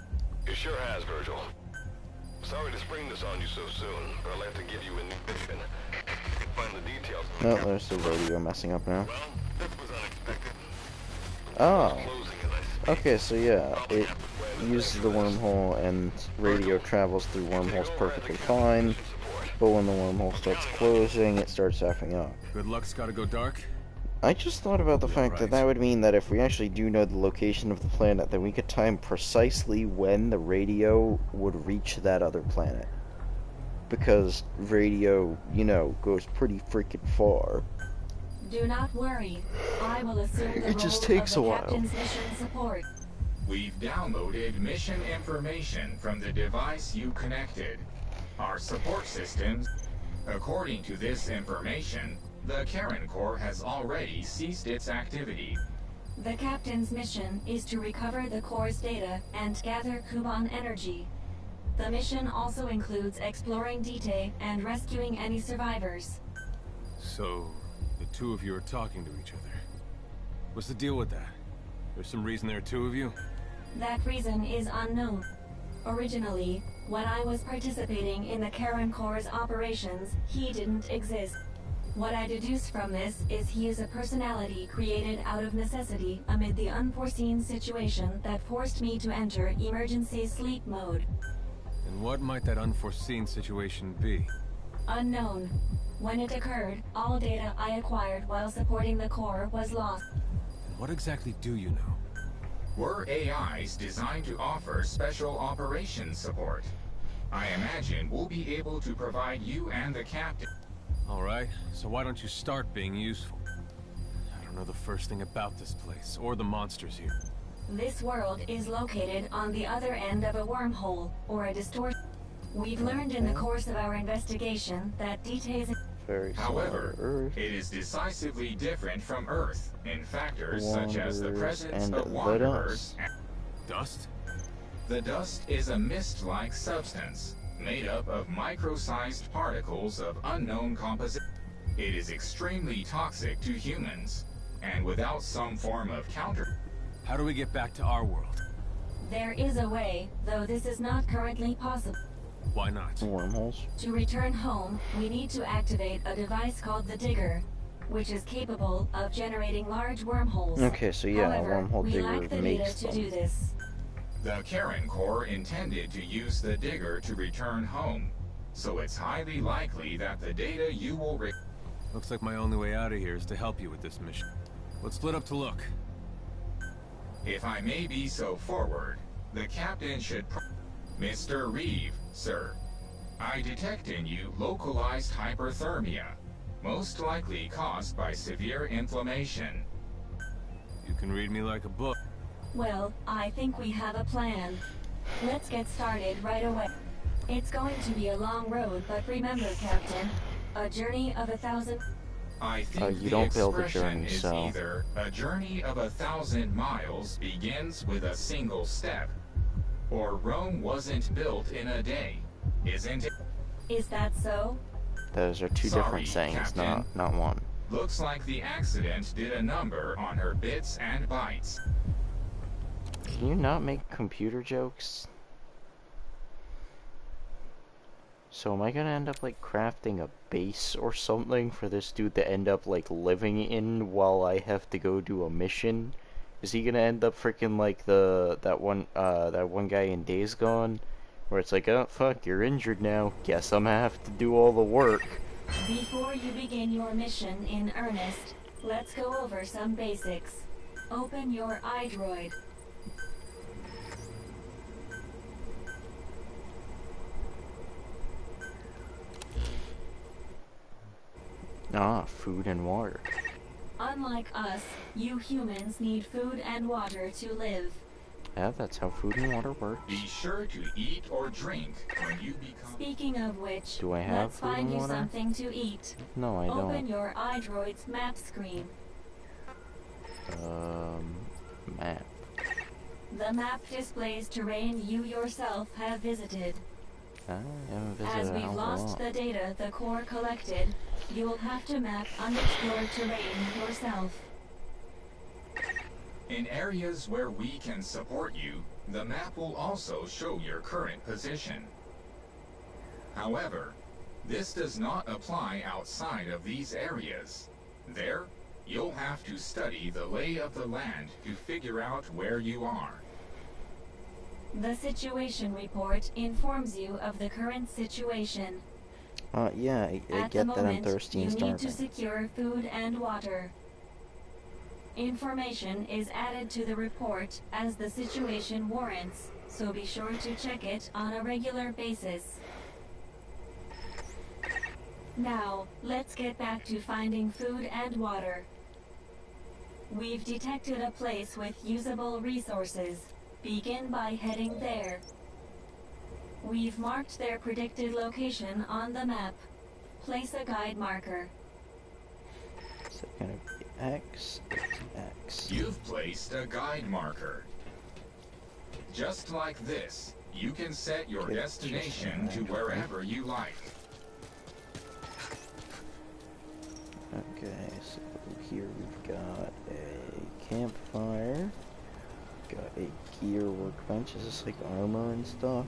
It sure has, Virgil. Sorry to spring this on you so soon, but I'd like to give you a new mission. You can find the details. No, there's the radio messing up now. Well, this was unexpected. Oh. Closing as I speak. Okay, so yeah, it uses the wormhole and radio travels through wormholes perfectly fine, but when the wormhole starts closing, it starts effing up. Good luck's gotta go dark. I just thought about the fact that that would mean that if we actually do know the location of the planet, then we could time precisely when the radio would reach that other planet. Because radio, you know, goes pretty freaking far. Do not worry. I will assume the It just role takes of a the while. captain's mission support. We've downloaded mission information from the device you connected. Our support systems. According to this information, the Karen Corps has already ceased its activity. The captain's mission is to recover the Corps' data and gather Kuban energy. The mission also includes exploring Dite and rescuing any survivors. So, the two of you are talking to each other. What's the deal with that? There's some reason there are two of you? That reason is unknown. Originally, when I was participating in the Karen Corps' operations, he didn't exist. What I deduce from this is he is a personality created out of necessity amid the unforeseen situation that forced me to enter emergency sleep mode. And what might that unforeseen situation be? Unknown. When it occurred, all data I acquired while supporting the Corps was lost. And what exactly do you know? We're AIs designed to offer special operations support. I imagine we'll be able to provide you and the captain. Alright, so why don't you start being useful? I don't know the first thing about this place, or the monsters here. This world is located on the other end of a wormhole, or a distortion. We've learned in the course of our investigation that details... Very However, similar Earth. it is decisively different from Earth in factors such as the Wanderers presence and of the wanderers. Dust? The dust is a mist-like substance made up of micro-sized particles of unknown composition. It is extremely toxic to humans, and without some form of counter... How do we get back to our world? There is a way, though this is not currently possible. Why not? Wormholes. To return home, we need to activate a device called the Digger, which is capable of generating large wormholes. Okay, so yeah, However, wormhole we digger lack the makes data to do them. this. The Karen Corps intended to use the Digger to return home, so it's highly likely that the data you will Looks like my only way out of here is to help you with this mission. Let's split up to look. If I may be so forward, the captain should Mr. Reeve, sir. I detect in you localized hyperthermia, most likely caused by severe inflammation. You can read me like a book. Well, I think we have a plan. Let's get started right away. It's going to be a long road, but remember, Captain, a journey of 1,000... I think you the don't build a expression journey, is so... either a journey of 1,000 miles begins with a single step, or Rome wasn't built in a day, isn't it? Is that so? Those are two Sorry, different sayings, Captain. not one. Looks like the accident did a number on her bits and bytes. Can you not make computer jokes? So am I gonna end up like crafting a base or something for this dude to end up like living in while I have to go do a mission? Is he gonna end up freaking like that one guy in Days Gone, where it's like, oh fuck, you're injured now. Guess I'm gonna have to do all the work. Before you begin your mission in earnest, let's go over some basics. Open your iDroid. Ah, food and water. Unlike us, you humans need food and water to live. Yeah, that's how food and water works. Be sure to eat or drink when you become... Speaking of which, Do I have let's food find and you water? something to eat. No, I Open don't. your iDroid's map screen. Map. The map displays terrain you yourself have visited. I haven't visited As a we've hell of a lost lot. the data the Corps collected, you will have to map unexplored terrain yourself. In areas where we can support you, the map will also show your current position. However, this does not apply outside of these areas. There, you'll have to study the lay of the land to figure out where you are. The situation report informs you of the current situation. Yeah, I At get the that I'm moment, thirsty and you need to starving. secure food and water. Information is added to the report as the situation warrants, so be sure to check it on a regular basis. Now, let's get back to finding food and water. We've detected a place with usable resources. Begin by heading there. We've marked their predicted location on the map. Place a guide marker. Is it gonna be X? It's X. You've placed a guide marker. Just like this, you can set your Good. destination to wherever you like. Okay, so here we've got a campfire. Got a gear workbench. Is this like armor and stuff?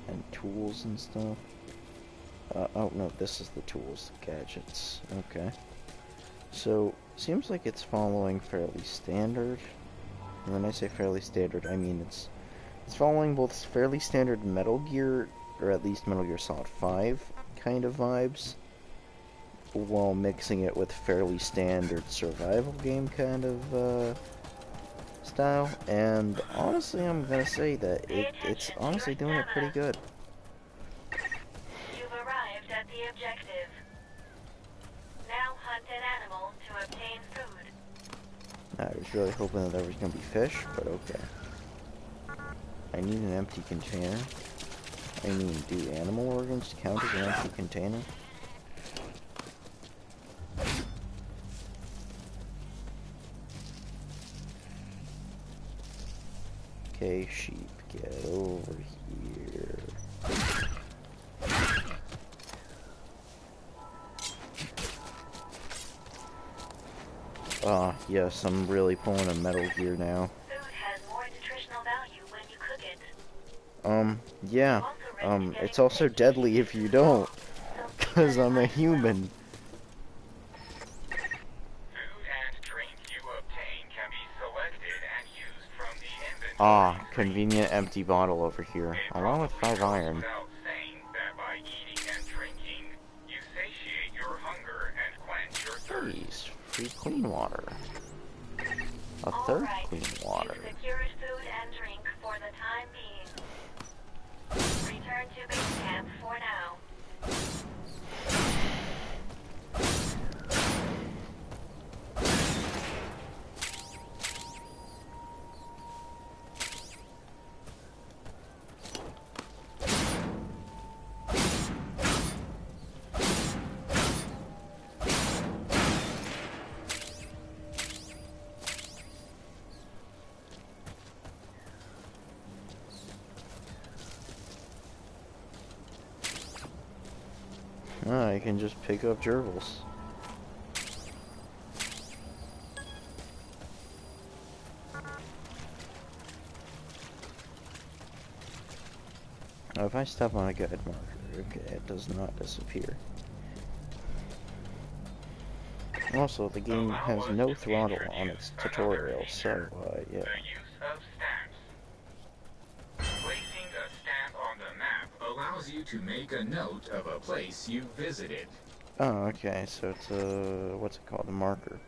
And tools and stuff? Oh no, this is the tools, the gadgets. Okay. So, seems like it's following fairly standard. And when I say fairly standard, I mean it's following both fairly standard Metal Gear, or at least Metal Gear Solid 5 kind of vibes, while mixing it with fairly standard survival game kind of style. And honestly, I'm gonna say that it's honestly doing it pretty good. You've arrived at the objective. Now hunt an animal to obtain food. I was really hoping that there was gonna be fish, but okay. I need an empty container. I mean, do animal organs count as an empty container? Okay, sheep, get over here. Ah, yes, I'm really pulling a Metal Gear now. Food Yeah. It's also deadly if you don't, because I'm a human. Food and drink you obtain can be selected and used from the inventory. Ah, convenient empty bottle over here, It along with probably 5 goes iron. without saying that by eating and drinking, you satiate your hunger and quench your thirst. Please, free clean water. A All third right. clean water. You've secured food and drink for the time being. Return to base camp for now. Ah, I can just pick up gerbils. Now, if I step on a guide marker, okay, it does not disappear. Also, the game has no throttle on its tutorial, so, yeah. The use of stamps. Placing a stamp on the map allows you to make a note of a place you visited. Oh, okay, so it's a, what's it called, a marker.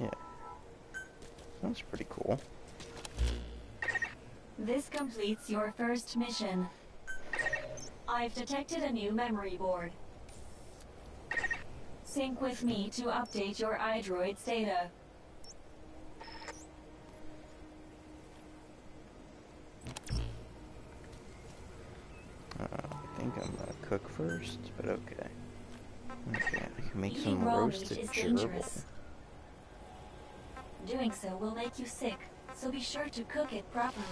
Yeah. That's pretty cool. This completes your first mission. I've detected a new memory board. Sync with me to update your iDroid's data. I think I'm gonna cook first, but okay. Okay, I can make Eating some raw roasted meat is gerbil. dangerous. Doing so will make you sick, so be sure to cook it properly.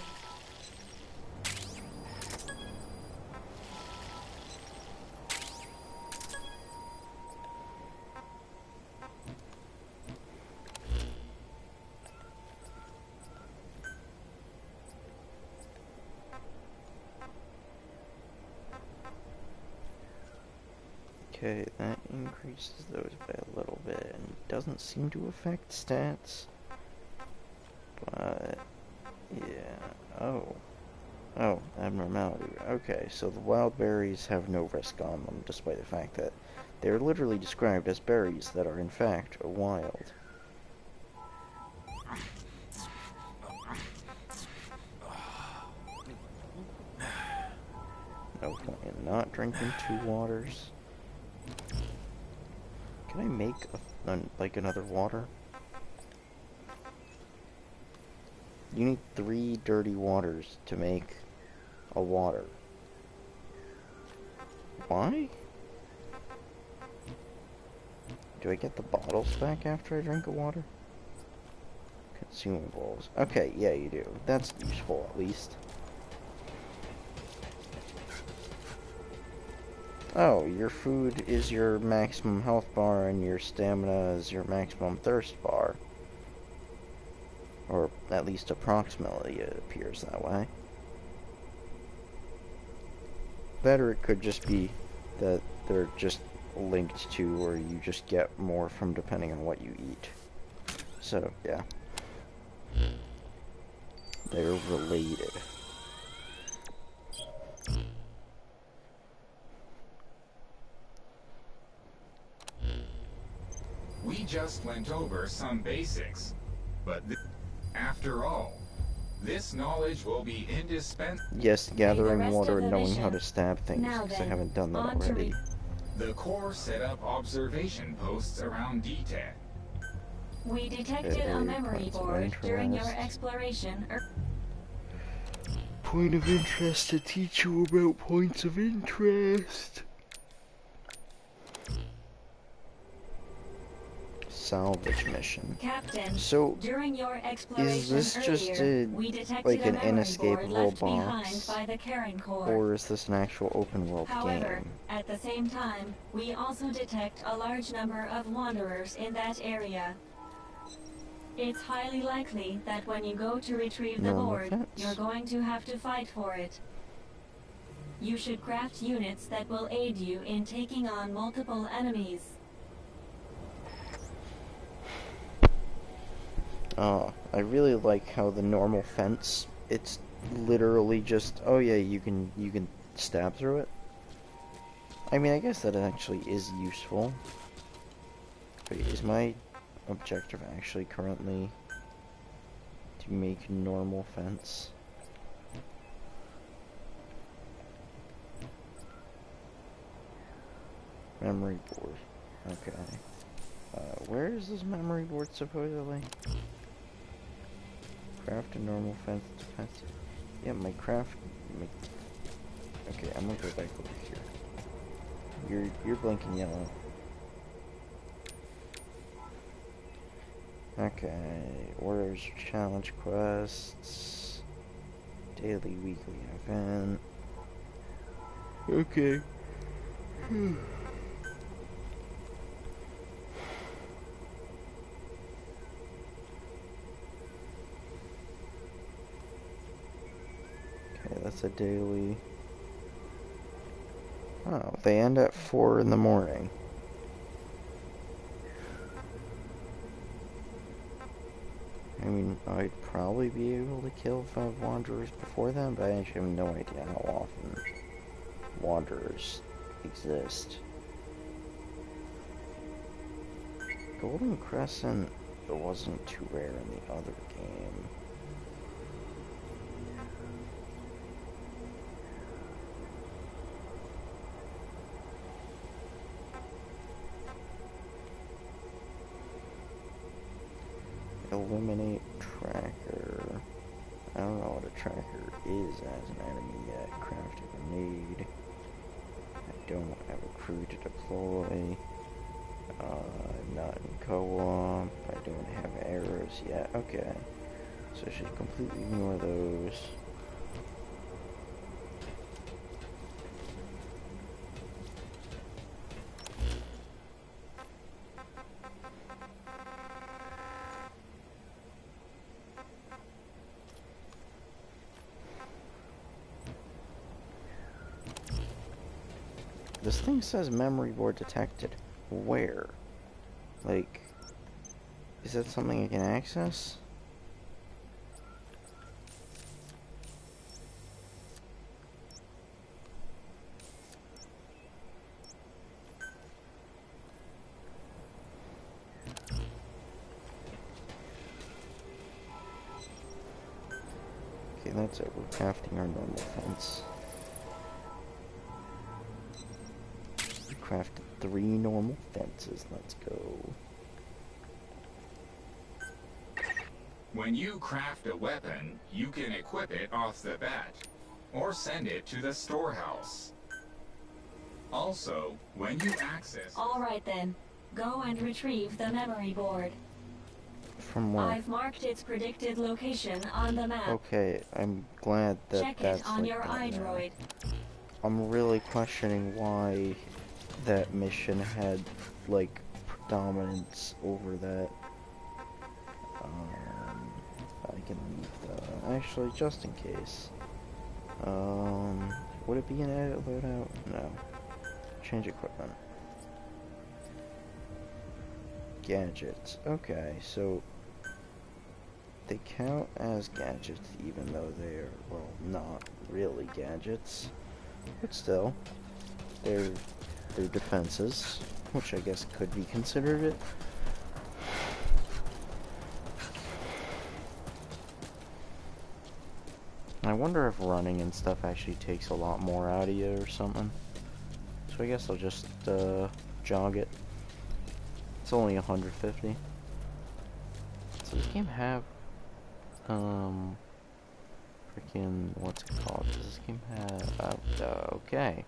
Okay, that increases those by a little bit, and doesn't seem to affect stats. But, yeah, oh. Oh, abnormality. Okay, so the wild berries have no risk on them, despite the fact that they're literally described as berries that are in fact wild. No point in not drinking 2 waters. Can I make like another water? You need 3 dirty waters to make a water. Why? Do I get the bottles back after I drink a water? Consumables. Okay, yeah, you do. That's useful, at least. Oh, your food is your maximum health bar, and your stamina is your maximum thirst bar. Or at least approximately it appears that way. Better it could just be that they're just linked to, or you just get more from depending on what you eat. So, yeah. They're related. We just went over some basics, but after all, this knowledge will be indispensable. Yes, gathering rest water of and the knowing how mission. to stab things, Now because I then, haven't done that on to already. The Corps set up observation posts around DTAD. We detected a Area memory points of board during your interest. exploration. Point of interest to teach you about points of interest. Salvage mission. Captain, So, during your exploration is this just earlier, a, we detected like a an memory inescapable board left box? behind by the Karen Corps. Or is this an actual open world However, game? at the same time, we also detect a large number of wanderers in that area. It's highly likely that when you go to retrieve the Normal board, fence. you're going to have to fight for it. You should craft units that will aid you in taking on multiple enemies. I really like how the normal fence, it's literally just, oh yeah, you can stab through it. I mean, I guess that actually is useful. Wait, is my objective actually currently to make normal fence? Memory board. Okay. Where is this memory board supposedly? Craft a normal fence defense. Yeah, my craft. Okay, I'm gonna go back over here. You're blinking yellow. Okay, orders, challenge quests, daily, weekly event. Okay. Okay, that's a daily. Oh, they end at 4 in the morning. I mean, I'd probably be able to kill 5 wanderers before then, but I actually have no idea how often wanderers exist. Golden Crescent wasn't too rare in the other game. Eliminate tracker. I don't know what a tracker is as an enemy yet. Craft a grenade. I don't have a crew to deploy. I'm not in co-op. I don't have arrows yet. Okay. So I should completely ignore those. This thing says memory board detected. Where? Like, is that something I can access? Okay, that's it. We're crafting our normal fence. Crafted 3 normal fences. Let's go. When you craft a weapon, you can equip it off the bat, or send it to the storehouse. Also, when you access... Alright then, go and retrieve the memory board. From where? I've marked its predicted location on the map. Okay, I'm glad that Check that's it on like your that now. iDroid. I'm really questioning why that mission had, like, predominance over that. I can leave actually, just in case. Would it be an edit loadout? No. Change equipment. Gadgets. Okay, so they count as gadgets even though they're, well, not really gadgets. But still, they're defenses, which I guess could be considered it. I wonder if running and stuff actually takes a lot more out of you or something. So I guess I'll just jog it. It's only 150. Does this game have freaking, what's it called? Does this game have okay.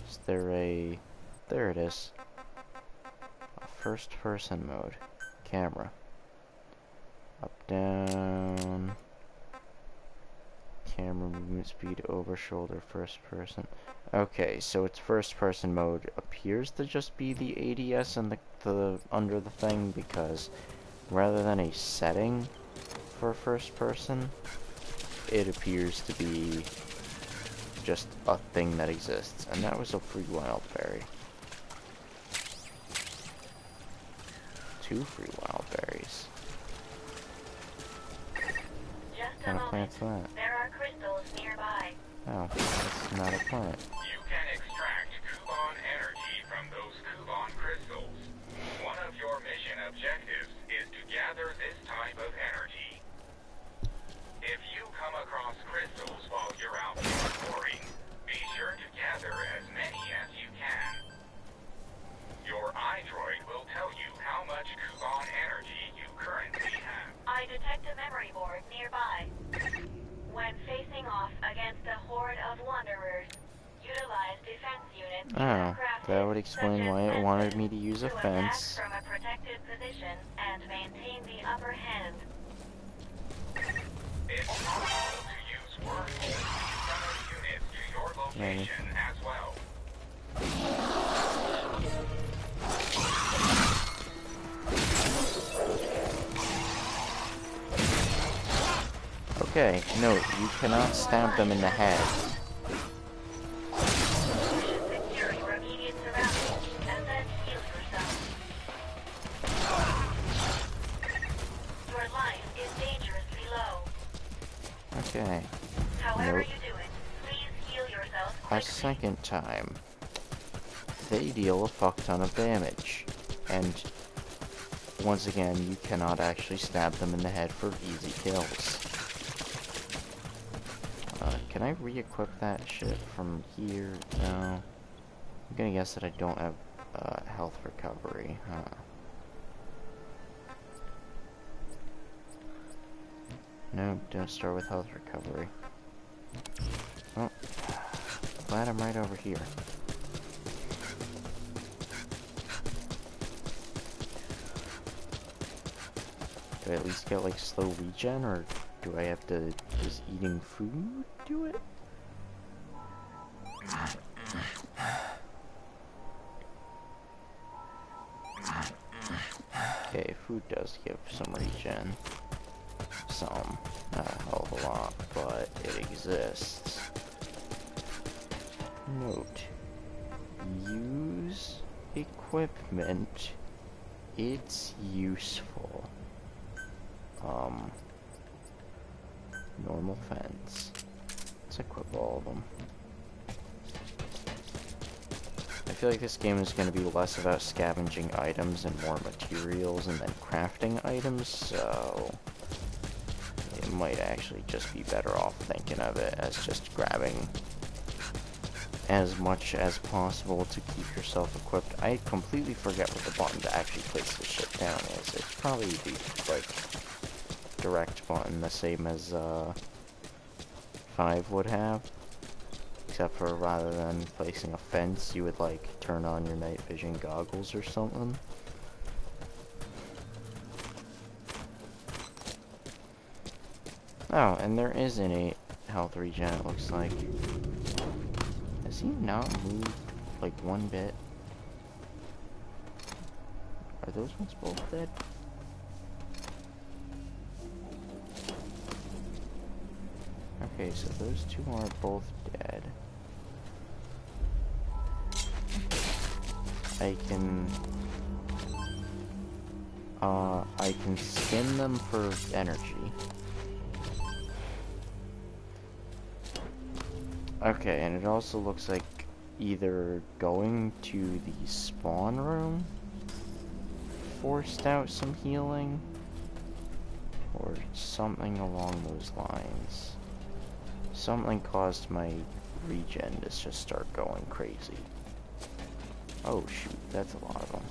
Is there a... There it is. A first-person mode. Camera. Up, down. Camera movement speed, over shoulder, first person. Okay, so its first-person mode appears to just be the ADS and the under the thing, because rather than a setting for first person, it appears to be just a thing that exists, and that was a free wild berry. 2 free wild berries. Just What kind of plant's that? There are crystals nearby. Oh, that's not a plant. You can extract Kuban energy from those Kuban crystals. One of your mission objectives is to gather this type of energy. If you come across crystals while you're out exploring, be sure to gather as many as you can. Your iDroid will tell you how much Kuban energy you currently have. I detect a memory board nearby. When facing off against a horde of wanderers, utilize defense units you have crafted, that would explain such as why it wanted fences, me to use a to fence. attack from a protected position and maintain the upper hand. It's possible to use wormholes to summon units to your location as well. Okay, note, you cannot stab them in the head. Secure your immediate surroundings and then heal yourself. Your life is dangerously low. Okay. However Nope. you do it, please heal yourself A quickly. second time. They deal a fuck ton of damage. And once again, you cannot actually stab them in the head for easy kills. Can I re-equip that shit from here? No. I'm gonna guess that I don't have health recovery, huh? No, don't start with health recovery. Oh, glad I'm right over here. Do I at least get like slow regen, or do I have to just eating food do it? Okay, food does give some regen. Some. Not a hell of a lot, but it exists. Note. Use equipment. It's useful. Normal fence. Let's equip all of them. I feel like this game is going to be less about scavenging items and more materials and then crafting items, so it might actually just be better off thinking of it as just grabbing as much as possible to keep yourself equipped. I completely forget what the button to actually place this shit down is. It's probably the, like, direct button, the same as 5 would have. Except for rather than placing a fence, you would, like, turn on your night vision goggles or something. Oh, and there is an 8 health regen, it looks like. Has he not moved, like, one bit? Are those ones both dead? Okay, so those two are both dead. I can skin them for energy. Okay, and it also looks like either going to the spawn room forced out some healing, or something along those lines. Something caused my regen to just start going crazy. Oh shoot, that's a lot of them.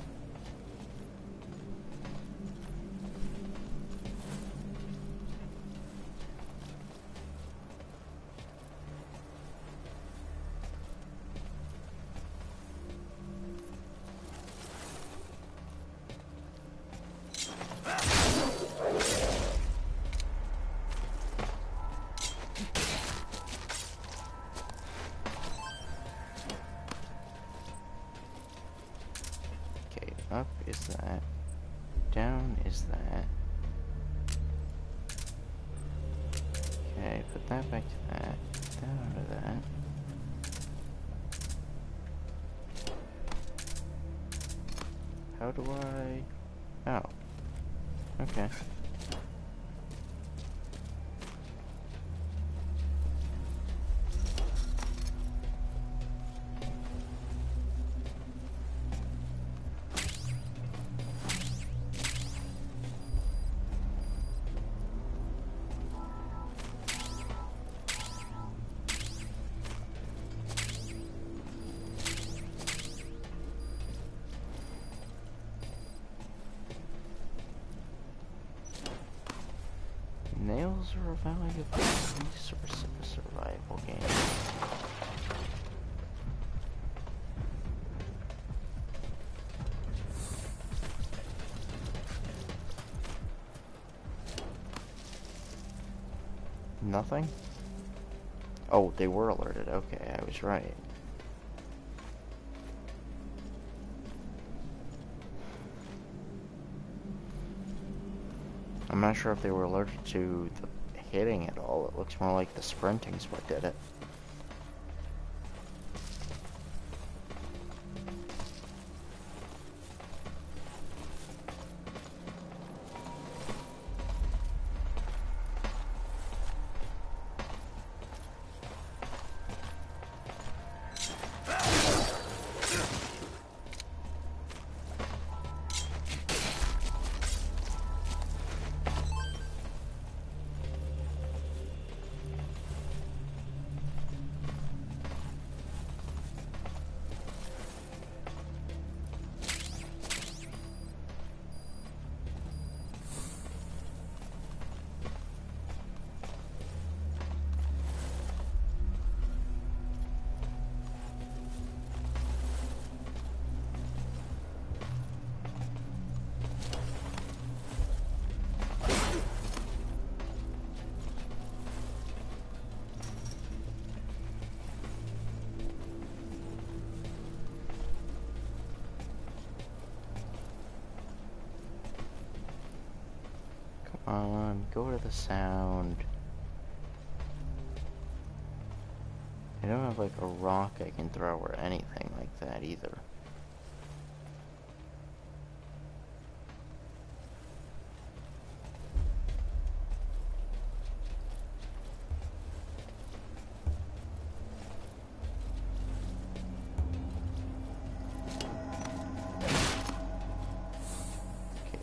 Up is that. Down is that. Okay, put that back to that. Put that out of that. How do I... Oh. Okay. Nails are a valuable resource in a survival game. Nothing? Oh, they were alerted. Okay, I was right. I'm not sure if they were allergic to the hitting at all. It looks more like the sprinting's what did it. Go to the sound. I don't have like a rock I can throw or anything like that either.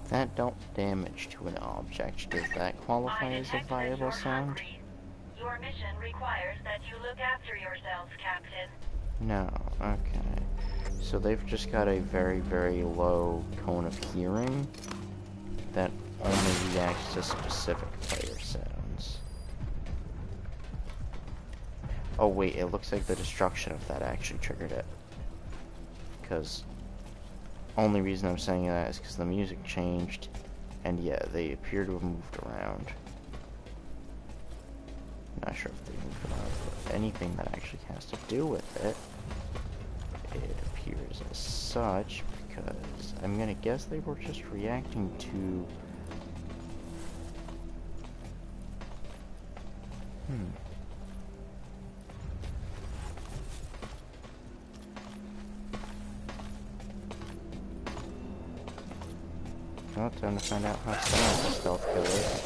That dealt damage to an object. Does that qualify as a viable sound? Your mission requires that you look after yourselves, Captain. No, okay. So they've just got a very, very low cone of hearing that only reacts to specific player sounds. Oh wait, it looks like the destruction of that actually triggered it. Because only reason I'm saying that is because the music changed, and yeah, they appear to have moved around. Not sure if they moved around, but anything that actually has to do with it, it appears as such, because I'm gonna guess they were just reacting to... Well, time to find out how silent the stealth kill is,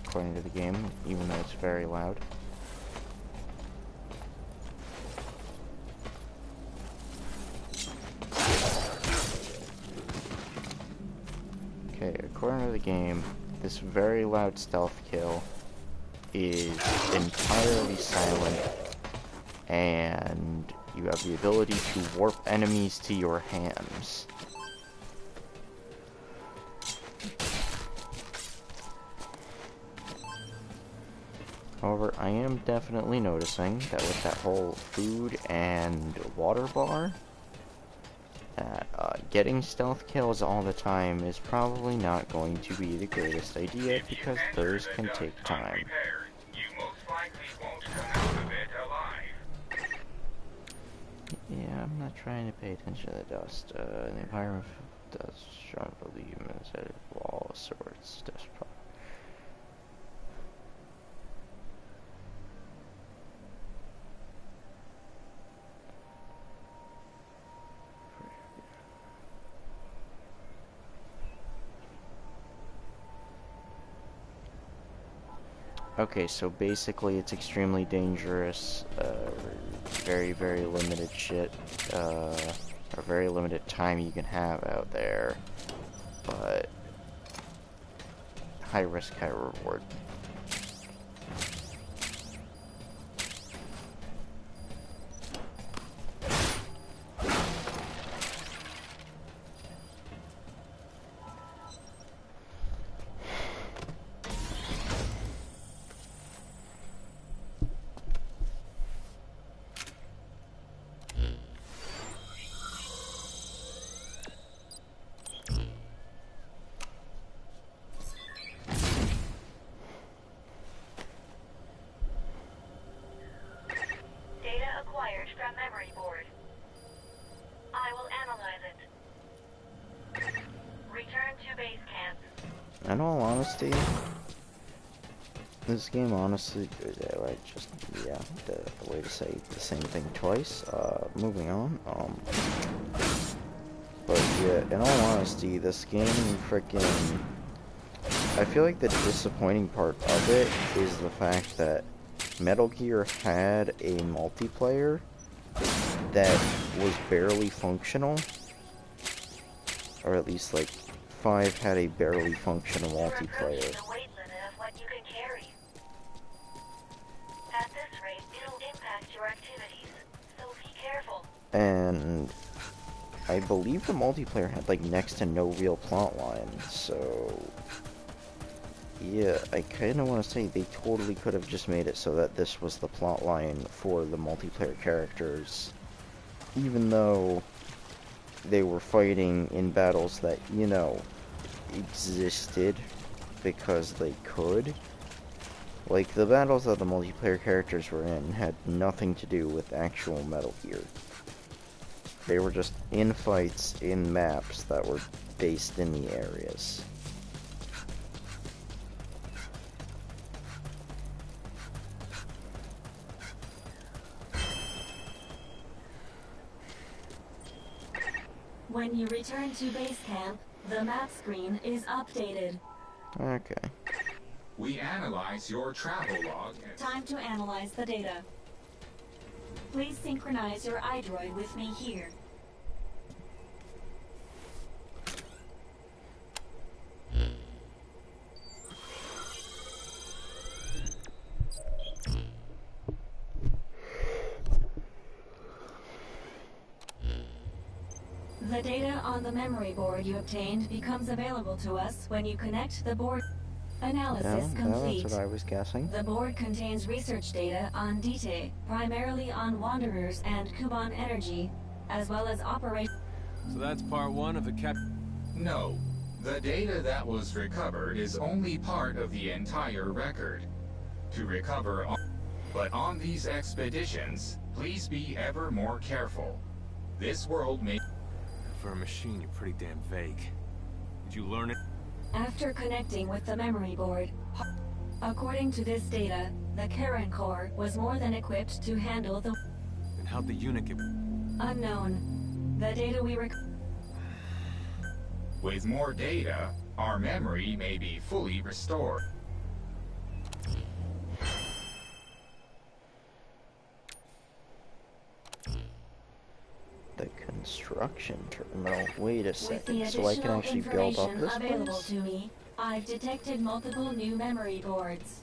according to the game, even though it's very loud. Okay, according to the game, this very loud stealth kill is entirely silent, and you have the ability to warp enemies to your hands. However, I am definitely noticing that with that whole food and water bar, that getting stealth kills all the time is probably not going to be the greatest idea, because those can take time. Yeah, I'm not trying to pay attention to the dust. The environment Does strong believe in all sorts. Does Okay, so basically it's extremely dangerous, very, very limited shit, or very limited time you can have out there, but high risk, high reward. In all honesty, this game honestly, yeah, the way to say the same thing twice, moving on, but yeah, in all honesty, this game frickin', I feel like the disappointing part of it is the fact that Metal Gear had a multiplayer that was barely functional, or at least like 5 had a barely functional multiplayer. And I believe the multiplayer had like next to no real plot line, so yeah, I kinda wanna say they totally could have just made it so that this was the plot line for the multiplayer characters, even though they were fighting in battles that, you know, existed because they could. Like, the battles that the multiplayer characters were in had nothing to do with actual Metal Gear. They were just in fights in maps that were based in the areas. When you return to base camp, the map screen is updated. Okay. We analyze your travel log. Time to analyze the data. Please synchronize your iDroid with me here. The data on the memory board you obtained becomes available to us when you connect the board. Analysis complete. That's what I was guessing. The board contains research data on Dite, primarily on Wanderers and Kuban energy, as well as operation. So that's part 1 of the No. The data that was recovered is only part of the entire record. To recover but on these expeditions, please be ever more careful. This world may... For a machine, you're pretty damn vague. Did you learn it? After connecting with the memory board, according to this data, the Karen core was more than equipped to handle the... And how'd the unit get... Unknown. The data we With more data, our memory may be fully restored. The construction terminal. Wait a With the second, so I can additional actually build up information this available place? to me, I've detected multiple new memory boards.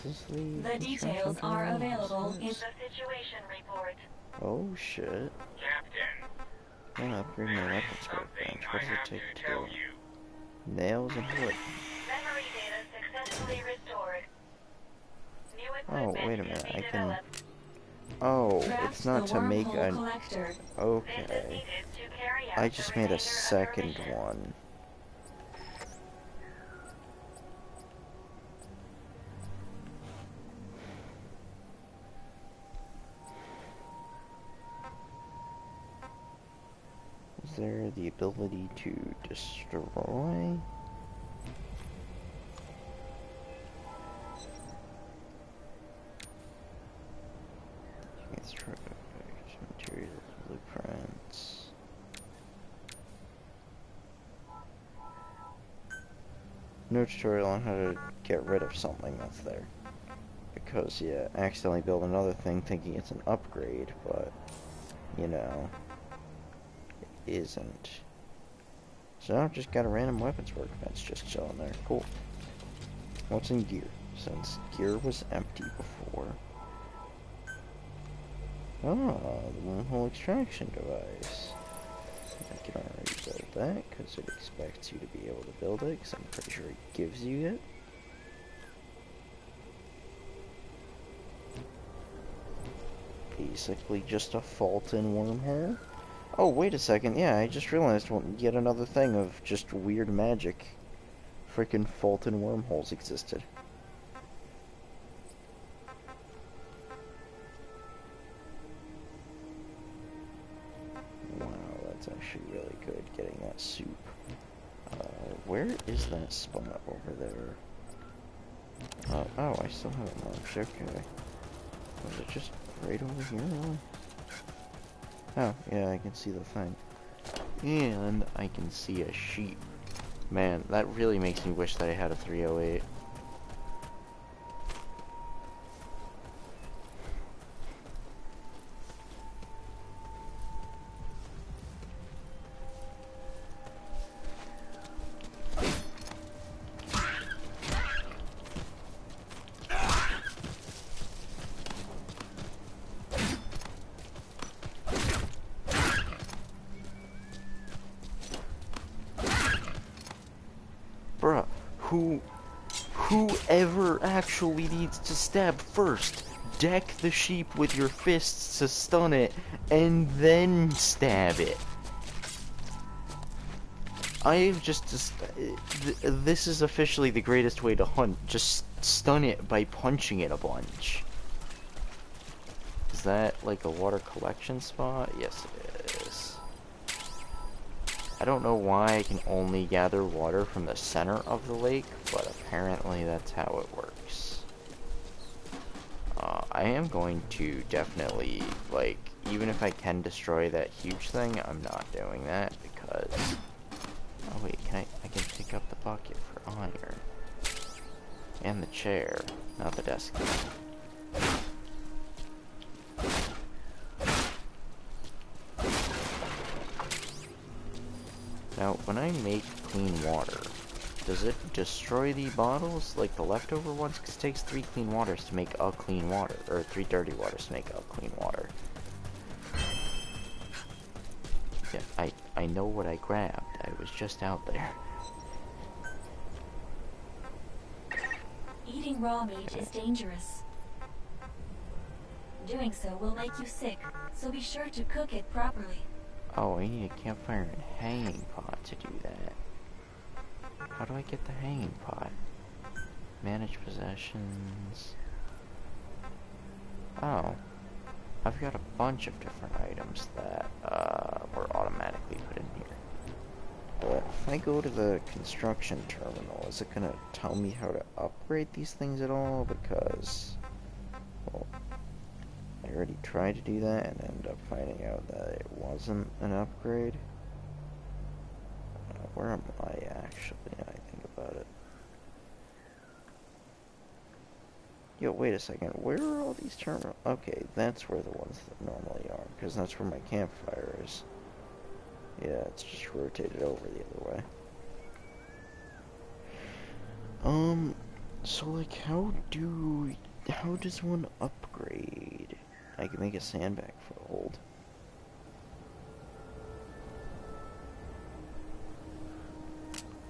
Is this The details are available in The situation report. Oh shit. Captain, Yeah, upgrade my weapons workbench. What does it take to do? Nails and wood. Memory data successfully restored. New Oh, equipment wait a minute, can I be can... developed. Oh, Craft it's not the to make wormhole an... collector. This is Okay. needed to carry out I the just made remainder a of our second mission. one. Is there the ability to destroy? Material blueprints. No tutorial on how to get rid of something that's there. Because, yeah, I accidentally built another thing thinking it's an upgrade, but, you know, it isn't. So now I've just got a random weapons workbench just chilling there. Cool. What's in gear? Since gear was empty before. Oh, the wormhole extraction device. I can already build that, because it expects you to be able to build it, because I'm pretty sure it gives you it. Basically just a Fulton wormhole. Oh, wait a second, yeah, I just realized yet another thing of just weird magic. Freaking Fulton wormholes existed. That's actually really good, getting that soup. Where is that spot over there? Oh, I still have it marked, okay. Was it just right over here? Oh, yeah, I can see the thing. And I can see a sheep. Man, that really makes me wish that I had a 308. Bruh, whoever actually needs to stab first? Deck the sheep with your fists to stun it, and then stab it. I've just this is officially the greatest way to hunt. Just stun it by punching it a bunch. Is that like a water collection spot? Yes, it is. I don't know why I can only gather water from the center of the lake, but apparently that's how it works. I am going to definitely, like, even if I can destroy that huge thing, I'm not doing that because... Oh wait, I can pick up the bucket for iron. And the chair, not the desk. Now, when I make clean water, does it destroy the bottles like the leftover ones? Because it takes 3 clean waters to make a clean water, or 3 dirty waters to make a clean water. Yeah, I know what I grabbed. I was just out there. Eating raw meat is dangerous. Doing so will make you sick, so be sure to cook it properly. Oh, I need a campfire and hanging pot to do that. How do I get the hanging pot? Manage possessions. Oh. I've got a bunch of different items that were automatically put in here. But if I go to the construction terminal, is it gonna tell me how to upgrade these things at all? Because, well, I already tried to do that and ended up finding out that it wasn't an upgrade. Where am I actually? I think about it. Yo, wait a second. Where are all these terminals? Okay, that's where the ones that normally are, because that's where my campfire is. Yeah, it's just rotated over the other way. So like, how does one upgrade? I can make a sandbag foothold.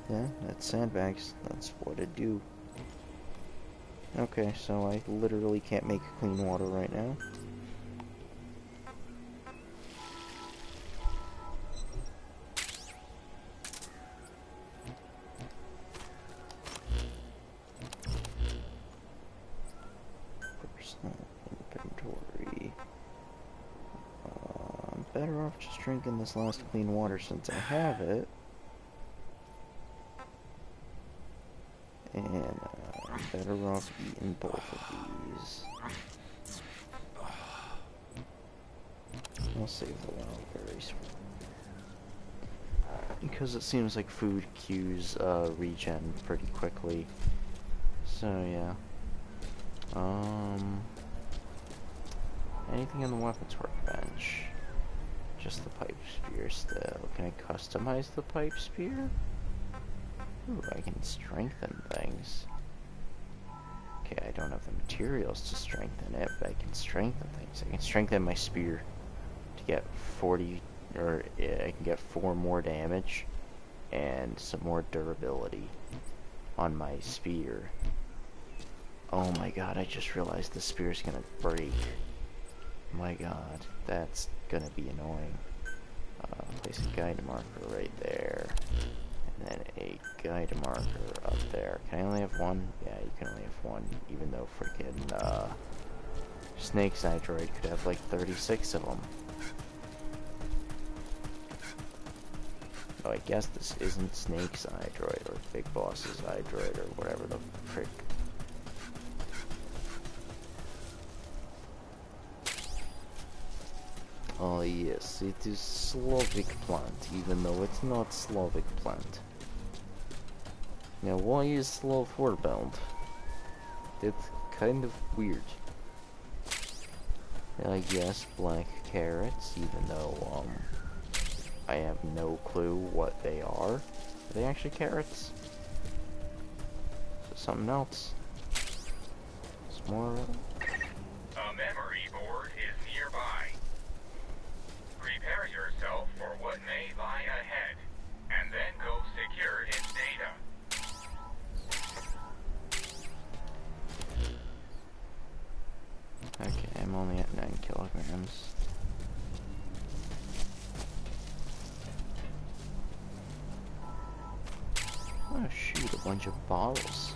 Yeah, that's sandbags. That's what it do. Okay, so I literally can't make clean water right now. Personal inventory. better off just drinking this last clean water since I have it. And I'm better off eating both of these. I'll save the wild berries. Because it seems like food queues regen pretty quickly. So yeah. Anything on the weapons workbench? Just the pipe spear still. Can I customize the pipe spear? Ooh, I can strengthen things. Okay, I don't have the materials to strengthen it, but I can strengthen things. I can strengthen my spear to get 40, or I can get 4 more damage and some more durability on my spear. Oh my god, I just realized the spear's gonna break. My god, that's gonna be annoying. Place a guide marker right there. And then a guide marker up there. Can I only have one? Yeah, you can only have one, even though freaking Snake's Droid could have like 36 of them. Oh, I guess this isn't Snake's Droid or Big Boss's Droid or whatever the frick. Oh yes, it is Slavic plant, even though it's not Slavic plant. Now why is Slav warbound? That's kind of weird. I guess black carrots, even though I have no clue what they are. Are they actually carrots? Is it something else? It's more... A memory board is nearby. Prepare yourself for what may lie ahead, and then go secure its data. Okay, I'm only at 9 kilograms. Oh shoot, a bunch of bottles.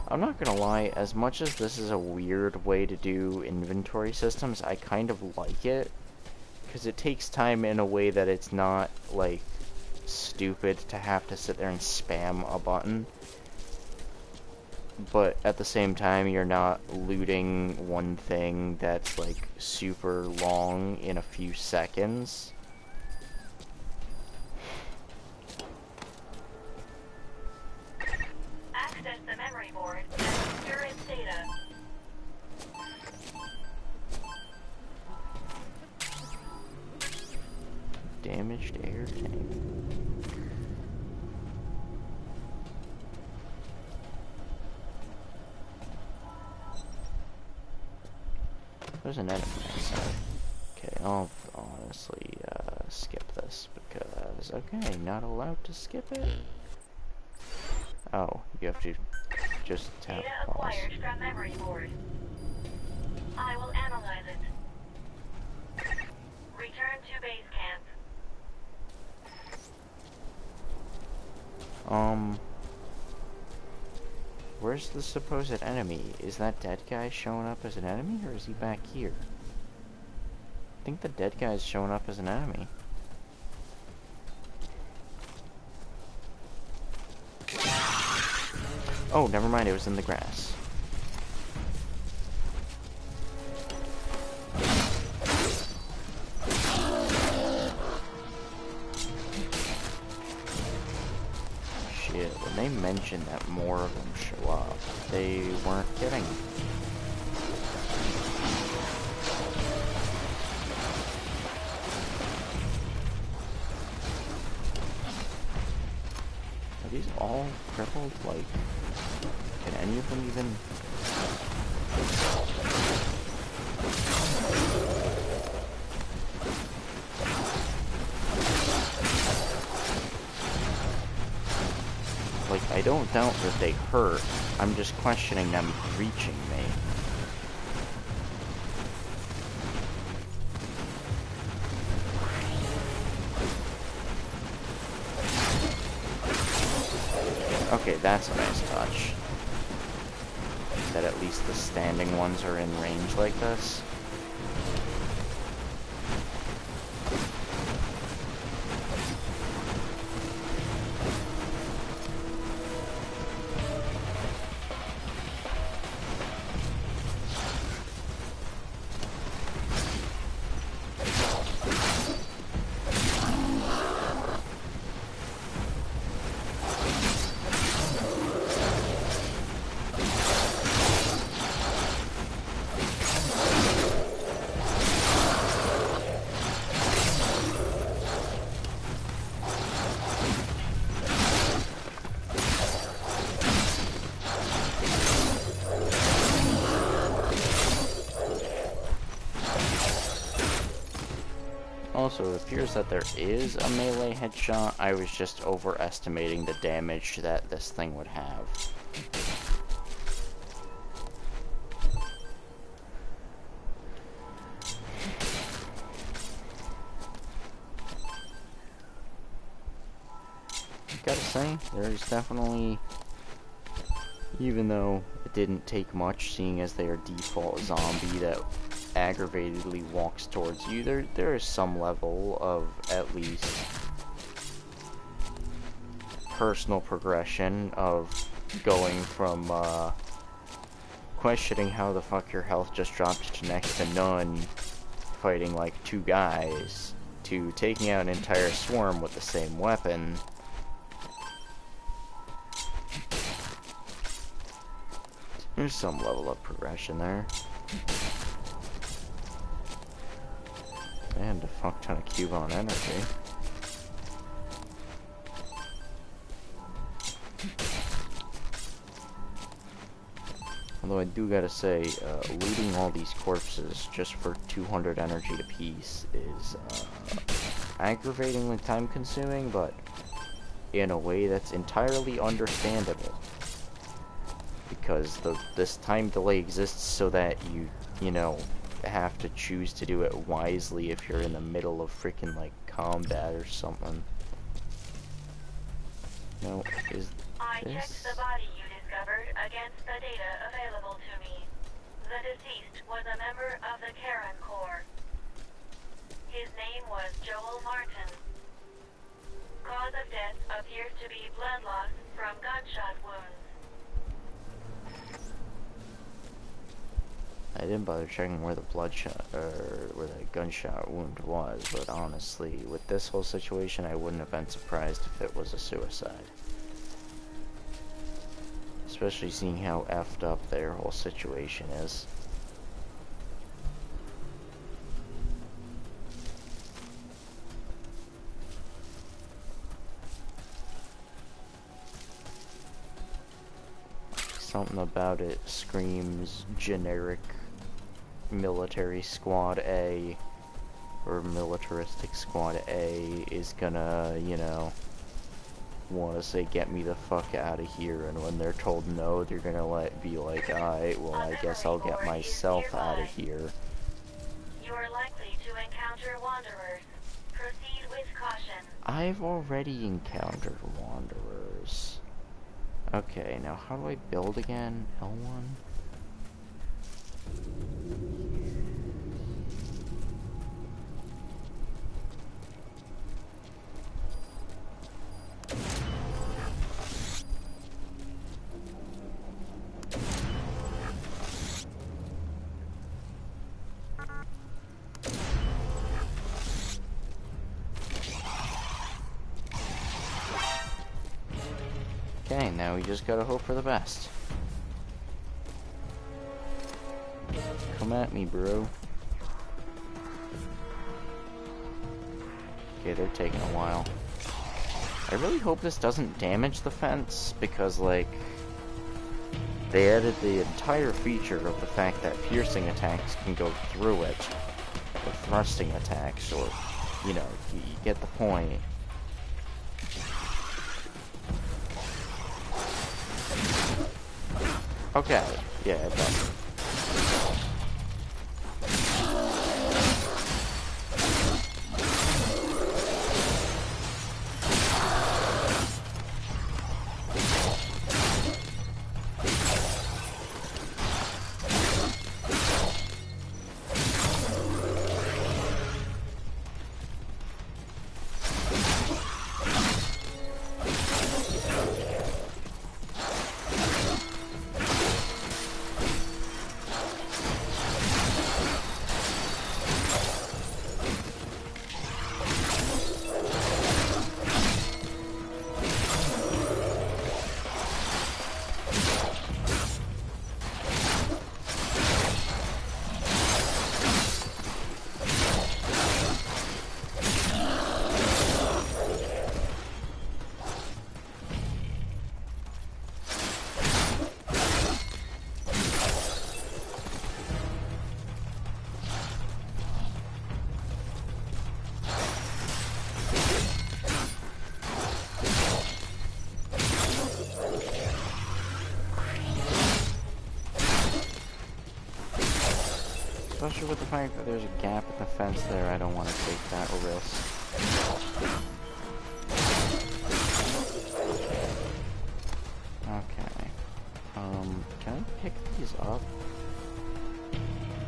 I'm not gonna lie, as much as this is a weird way to do inventory systems, I kind of like it. Because it takes time in a way that it's not, like, stupid to have to sit there and spam a button. But at the same time, you're not looting one thing that's, like, super long in a few seconds. Access the memory board and secure its data. Damaged air tank. There's an enemy outside. Okay, I'll honestly skip this because, okay, not allowed to skip it? Oh, you have to just tap Data pause. acquired from memory board. I will analyze it. Return to base camp. Where's the supposed enemy? Is that dead guy showing up as an enemy, or is he back here? I think the dead guy is showing up as an enemy. Oh, never mind, it was in the grass. Shit, when they mentioned that more of them show up, they weren't kidding. Are these all crippled? Like, can any of them even... Like, I don't doubt that they hurt. I'm just questioning them reaching me. Okay, that's a nice touch. That at least the standing ones are in range like this. So it appears that there is a melee headshot. I was just overestimating the damage that this thing would have. Gotta say, there's definitely, even though it didn't take much, seeing as they are default zombie that aggravatedly walks towards you, there is some level of, at least, personal progression of going from, questioning how the fuck your health just dropped to next to none, fighting like 2 guys, to taking out an entire swarm with the same weapon. There's some level of progression there. And a fuck ton of Cubone energy. Although I do gotta say, looting all these corpses just for 200 energy apiece is aggravatingly time consuming, but in a way that's entirely understandable. Because this time delay exists so that you know, have to choose to do it wisely if you're in the middle of freaking like combat or something. No, is I this? checked the body you discovered against the data available to me. The deceased was a member of the Karen Corps. His name was Joel Martin. Cause of death appears to be blood loss from gunshot wounds. I didn't bother checking where the bloodshot, or where the gunshot wound was, but honestly, with this whole situation, I wouldn't have been surprised if it was a suicide. Especially seeing how effed up their whole situation is. Something about it screams generic military squad A, or militaristic squad A is gonna, you know, want to say get me the fuck out of here, and when they're told no, they're gonna be like, alright, well I guess I'll get myself out of here. You are likely to encounter wanderers. Proceed with caution. I've already encountered wanderers. Okay, now how do I build again? L1? Okay, now we just gotta hope for the best. Come at me, bro. Okay, they're taking a while. I really hope this doesn't damage the fence, because, like, they added the entire feature of the fact that piercing attacks can go through it, or thrusting attacks, or, you know, you get the point. Okay, yeah, it does. Especially with the fact that there's a gap in the fence there, I don't want to take that risk. Okay. Can I pick these up?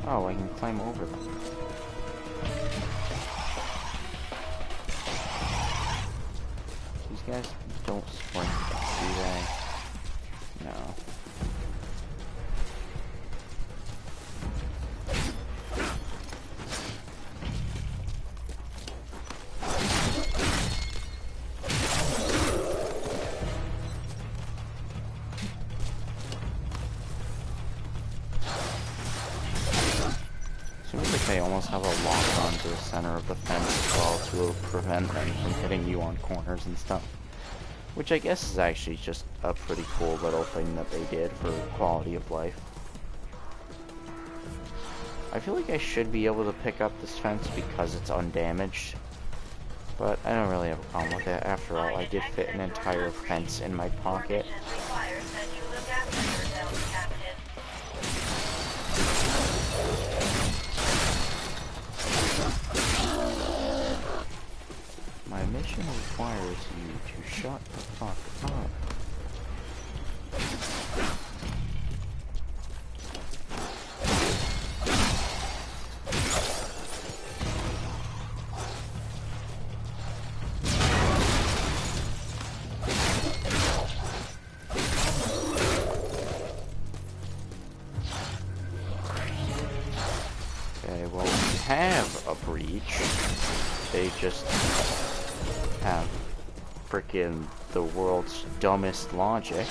Oh, I can climb over them. These guys don't sprint, do they? No. Seems like they almost have a lock onto the center of the fence as well to prevent them from hitting you on corners and stuff. Which I guess is actually just a pretty cool little thing that they did for quality of life. I feel like I should be able to pick up this fence because it's undamaged. But I don't really have a problem with it. After all, I did fit an entire fence in my pocket. My mission requires you to shut the fuck up. Okay, well, we have a breach. They just have frickin' the world's dumbest logic.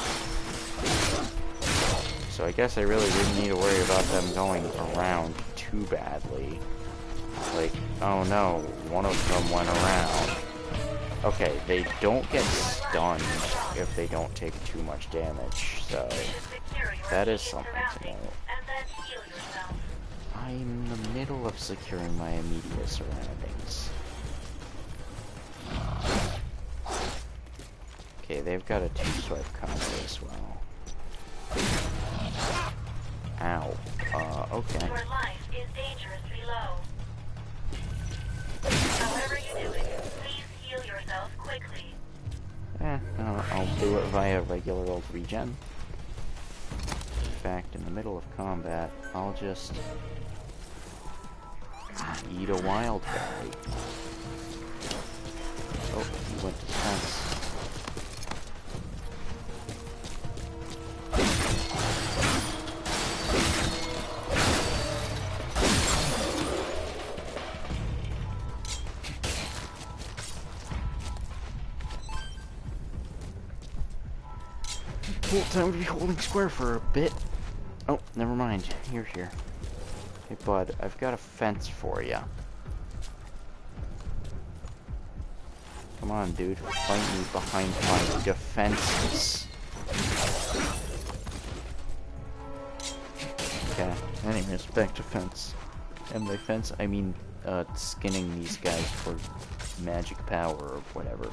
So I guess I really didn't need to worry about them going around too badly. Like, oh no, one of them went around. Okay, they don't get stunned if they don't take too much damage, so that is something to note. I'm in the middle of securing my immediate surroundings. Okay, they've got a two-swipe combo as well. Ow. Okay. Your life is dangerously low. However you do it, please heal yourself quickly. I'll do it via regular old regen. In fact, in the middle of combat, I'll just eat a wild berry. Oh, he went to the fence. Cool, time to be holding square for a bit. Oh, never mind. You're here. Hey, bud, I've got a fence for ya. Come on, dude. Fight me behind my defenses. Okay, anyways, back to fence. And by fence, I mean, skinning these guys for magic power or whatever.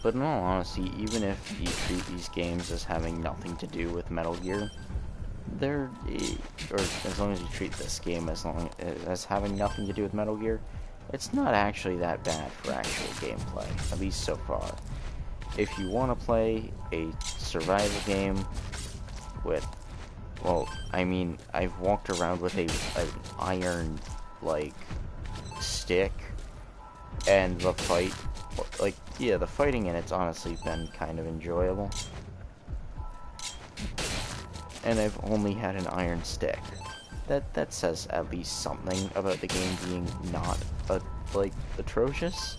But in all honesty, even if you treat these games as having nothing to do with Metal Gear, or as long as you treat this game as having nothing to do with Metal Gear, it's not actually that bad for actual gameplay, at least so far. If you want to play a survival game with, well, I mean, I've walked around with an iron, like, stick, and the fight, like, yeah, the fighting in it's honestly been kind of enjoyable. And I've only had an iron stick. That says at least something about the game being not, like, atrocious.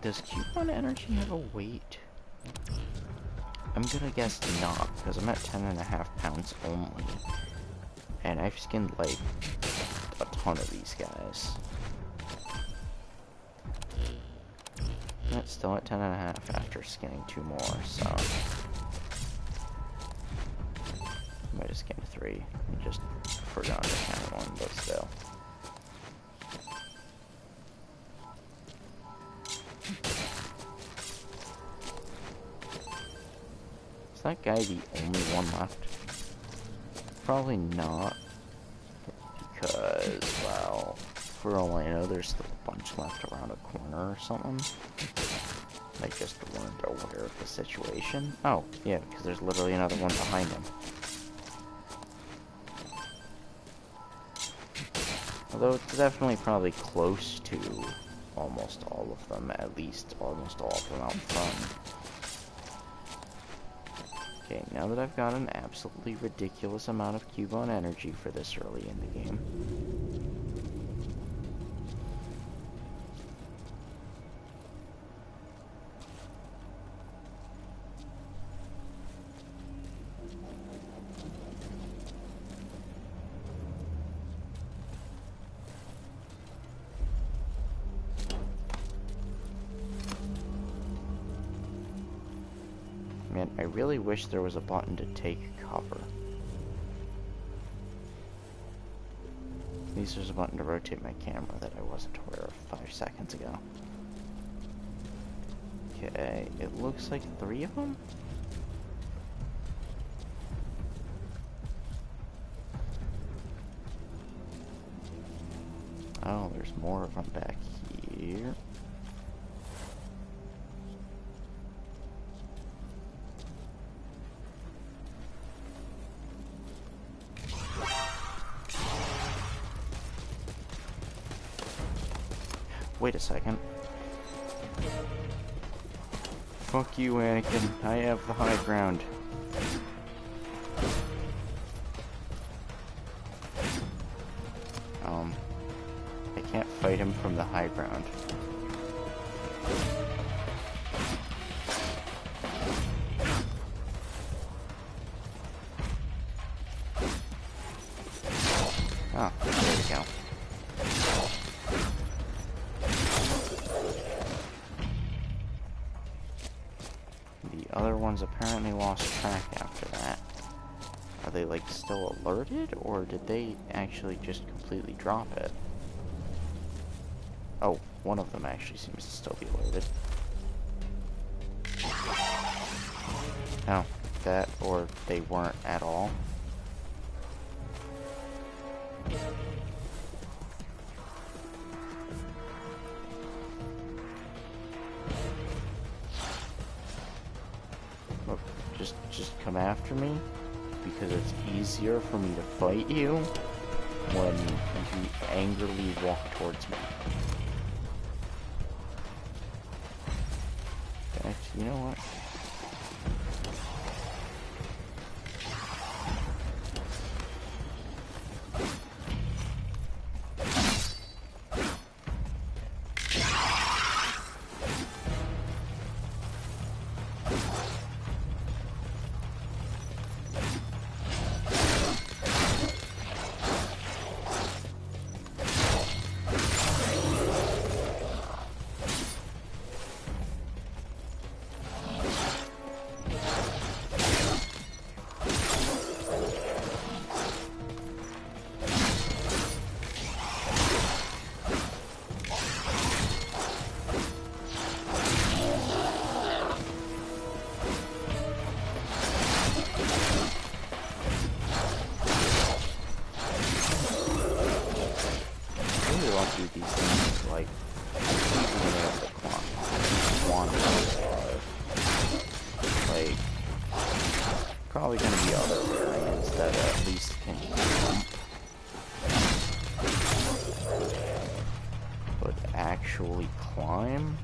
Does coupon energy have a weight? I'm gonna guess not, because I'm at 10.5 pounds only. And I've skinned, like, a ton of these guys. Still at 10.5 after skinning 2 more, so... Might have skinned 3. I just forgot to count 1, but still. Is that guy the only one left? Probably not. Because, well, for all I know, there's still a bunch left around a corner or something. They just weren't aware of the situation. Oh, yeah, because there's literally another one behind him. Although it's definitely probably close to almost all of them, at least almost all of them out front. Okay, now that I've got an absolutely ridiculous amount of Cubone energy for this early in the game. Man, I really wish there was a button to take cover. At least there's a button to rotate my camera that I wasn't aware of 5 seconds ago. Okay, it looks like 3 of them? Oh, there's more of them back here. Wait a second. Fuck you, Anakin. I have the high ground. I can't fight him from the high ground. Ah, there we go. The other ones apparently lost track after that. Are they, like, still alerted, or did they actually just completely drop it? Oh, one of them actually seems to still be alerted. Oh, that, or they weren't at all. Look, just come after me, because it's easier for me to fight you when you angrily walk towards me. In fact, you know what? Probably gonna be other variants that at least can jump. But actually climb?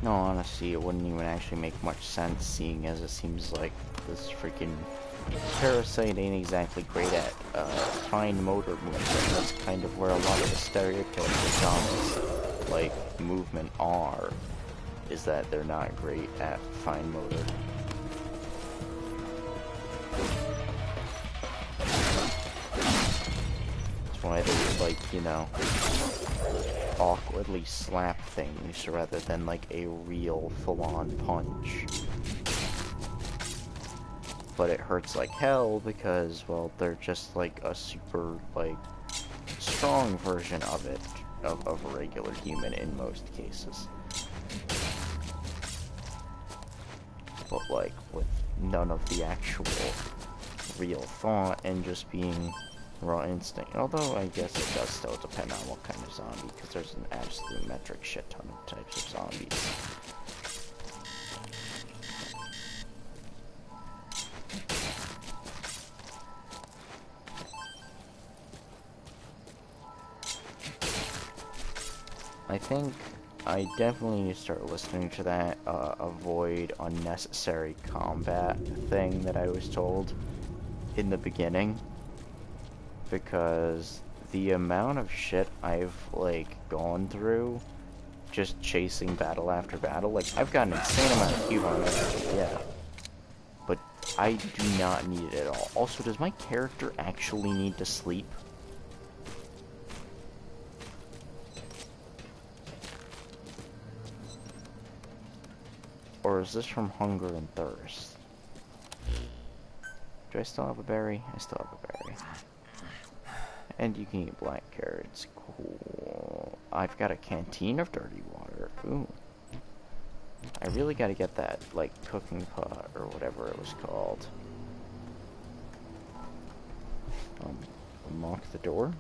No, honestly, it wouldn't even actually make much sense, seeing as it seems like this freaking Parasite ain't exactly great at fine motor movement. That's kind of where a lot of the stereotypical zombies, like, movement are, is that they're not great at fine motor. why they would, like, you know, awkwardly slap things rather than, like, a real full-on punch. But it hurts like hell because, well, they're just, like, a super, like, strong version of it, of a regular human in most cases. But, like, with none of the actual real thought and just being raw instinct. Although, I guess it does still depend on what kind of zombie, because there's an absolute metric shit ton of types of zombies. I think I definitely need to start listening to that avoid unnecessary combat thing that I was told in the beginning, because the amount of shit I've, like, gone through just chasing battle after battle, like, I've got an insane amount of cube on it, yeah, but I do not need it at all. Also, does my character actually need to sleep? Or is this from hunger and thirst? Do I still have a berry? I still have a berry. And you can eat black carrots. Cool. I've got a canteen of dirty water. Ooh. I really gotta get that, like, cooking pot, or whatever it was called. Unlock the door.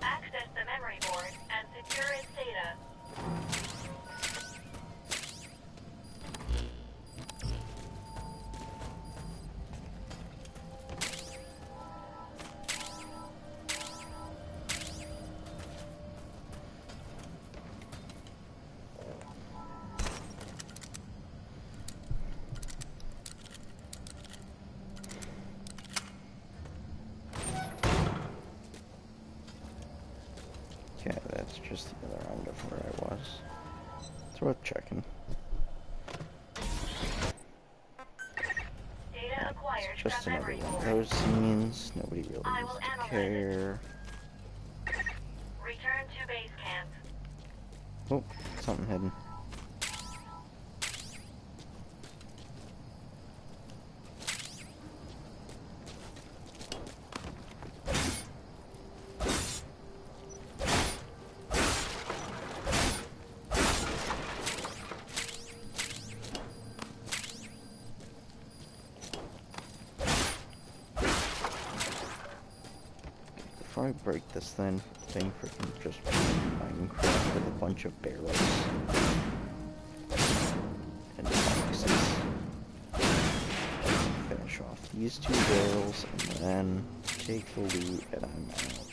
Access the memory board and secure its data. Okay, that's just the other end of where I was. It's worth checking. Data acquired Just from another memory one of board. those scenes. Nobody really I needs will to analyze care. Return to base camp. Oh, something hidden. Before I break this thing freaking just Minecraft with a bunch of barrels and boxes. Finish off these 2 barrels and then take the loot and I'm out.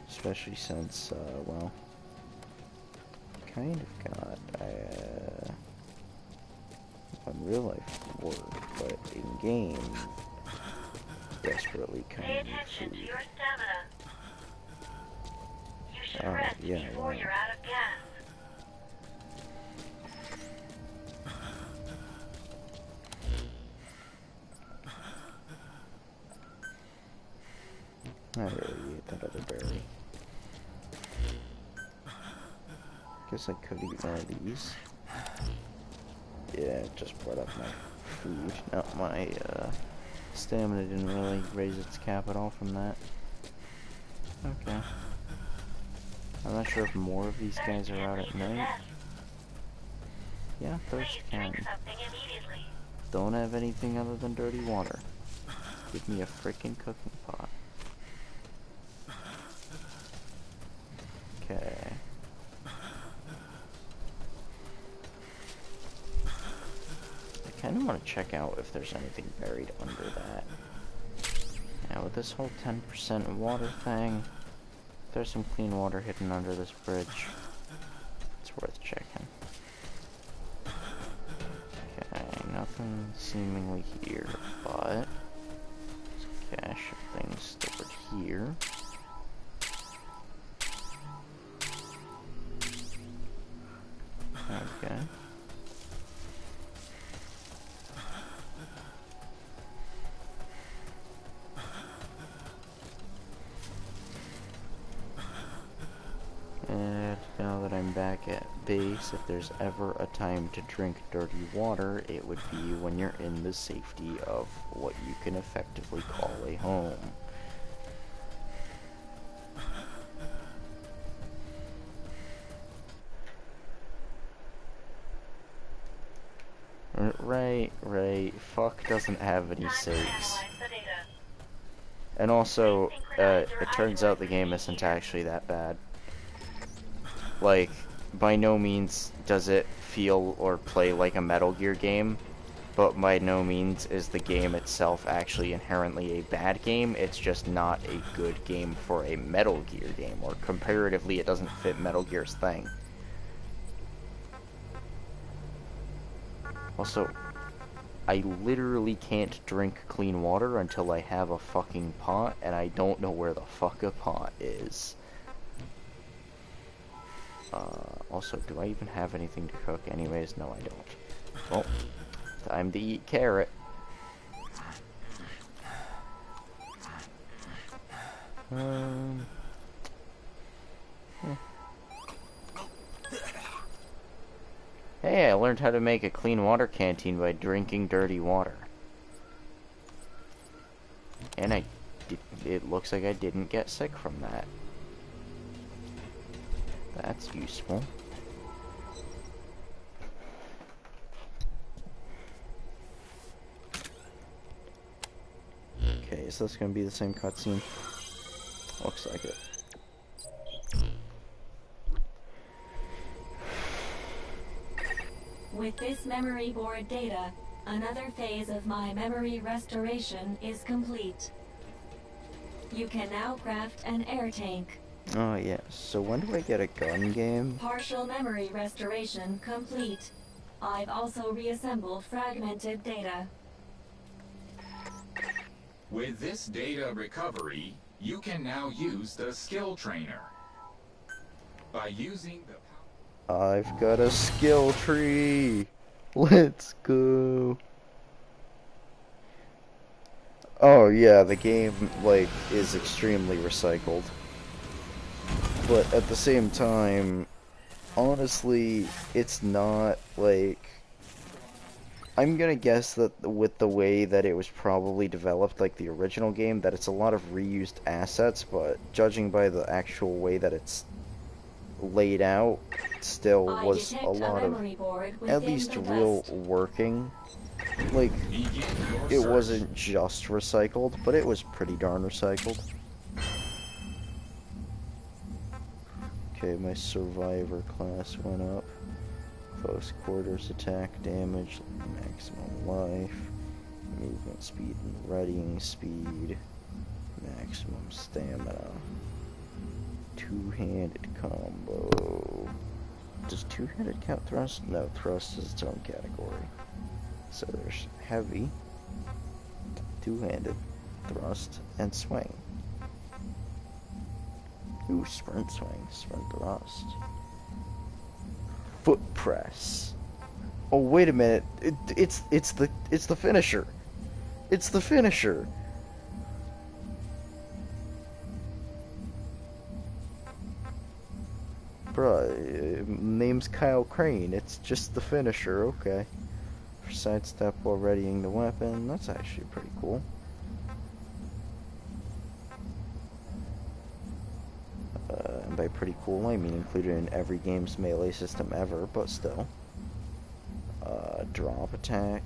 Especially since, well, kind of got, on real life work, but in game, desperately Pay kind of need attention to food. your stamina. You should Oh, rest yeah, before yeah. you're out of gas. I really ate that other berry. Guess I could eat one of these. Yeah, it just brought up my food. No, my stamina didn't really raise its cap at all from that. Okay. I'm not sure if more of these guys are out at night. Yeah, thirst Please drink can. something immediately. Don't have anything other than dirty water. Give me a frickin' cooking pot. Okay. I kind of want to check out if there's anything buried under that. Now with this whole 10% water thing, there's some clean water hidden under this bridge. It's worth checking. Okay, nothing seemingly here, but there's a cache of things stored here. back at base, if there's ever a time to drink dirty water, it would be when you're in the safety of what you can effectively call a home. Right. Fuck doesn't have any saves. And also, it turns out the game isn't actually that bad. Like, by no means does it feel or play like a Metal Gear game, but by no means is the game itself actually inherently a bad game. It's just not a good game for a Metal Gear game, or comparatively it doesn't fit Metal Gear's thing. Also, I literally can't drink clean water until I have a fucking pot, and I don't know where the fuck a pot is. Also, do I even have anything to cook anyways? No, I don't. Well, time to eat carrot. Hey, I learned how to make a clean water canteen by drinking dirty water. And it looks like I didn't get sick from that. That's useful. Okay, so that's gonna be the same cutscene. Looks like it. With this memory board data, another phase of my memory restoration is complete. You can now craft an air tank. Oh yeah, so when do I get a gun game? Partial memory restoration complete. I've also reassembled fragmented data. With this data recovery, you can now use the skill trainer. By using the... I've got a skill tree! Let's go! Oh yeah, the game, like, is extremely recycled. But at the same time, honestly, it's not, like... I'm gonna guess that with the way that it was probably developed, like the original game, that it's a lot of reused assets, but judging by the actual way that it's laid out, still was a lot of, at least real working. Like, it wasn't just recycled, but it was pretty darn recycled. Okay, my survivor class went up. Close quarters attack damage, maximum life, movement speed and readying speed, maximum stamina, two-handed combo. Does two-handed count thrust? No, thrust is its own category. So there's heavy, two-handed, thrust, and swing. Ooh, sprint swing, sprint thrust. Foot press. Oh wait a minute! It's the finisher. It's the finisher. Bruh, name's Kyle Crane. It's just the finisher. Okay. For sidestep while readying the weapon. That's actually pretty cool. And by pretty cool, I mean included in every game's melee system ever, but still. Drop attack.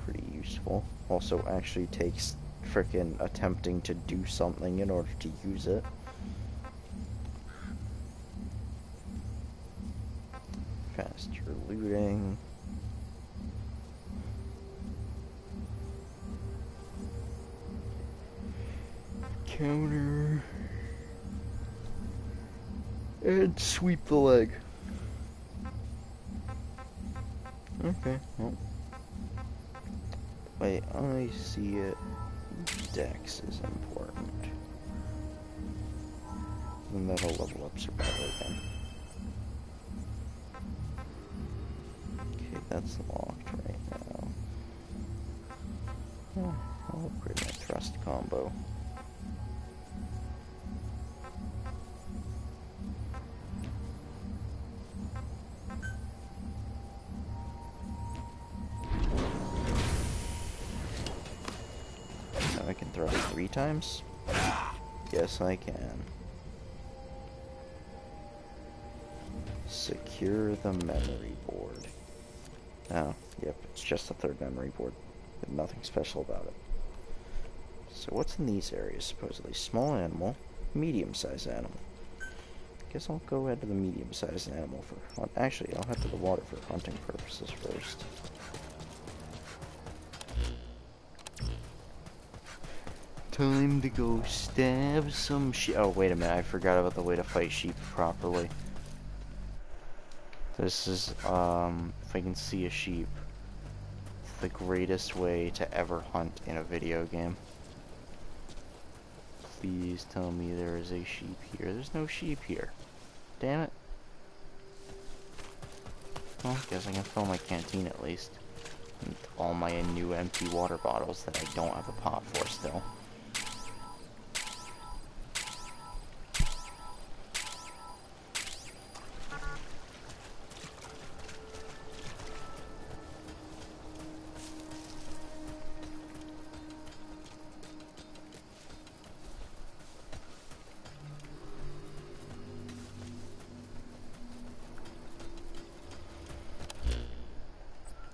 Pretty useful. Also actually takes frickin' attempting to do something in order to use it. Faster looting. Counter. And sweep the leg. Okay, well. Wait, I see it. Dex is important. And that'll level up survival again. Okay, that's locked right now. Oh, I'll upgrade my thrust combo. I can throw it 3 times? Yes, I can. Secure the memory board. Oh, yep, it's just a 3rd memory board. With nothing special about it. So what's in these areas, supposedly? Small animal, medium-sized animal. Guess I'll go ahead to the medium-sized animal for hunt. Actually, I'll head to the water for hunting purposes first. Time to go stab some sheep. Oh, wait a minute, I forgot about the way to fight sheep properly. This is, if I can see a sheep, it's the greatest way to ever hunt in a video game. Please tell me there is a sheep here. There's no sheep here. Damn it. Well, guess I can fill my canteen at least. And all my new empty water bottles that I don't have a pot for still.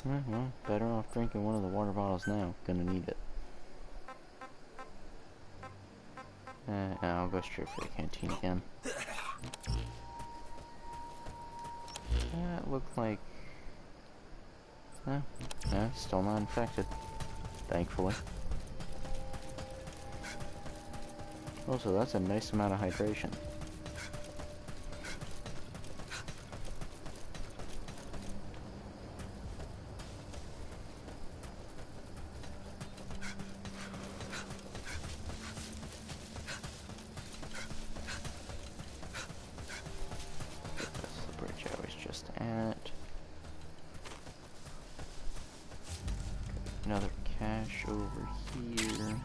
Well, better off drinking one of the water bottles now. Gonna need it. I'll go straight for the canteen again. That looked like... still not infected. Thankfully. Also, that's a nice amount of hydration. Another cache over here.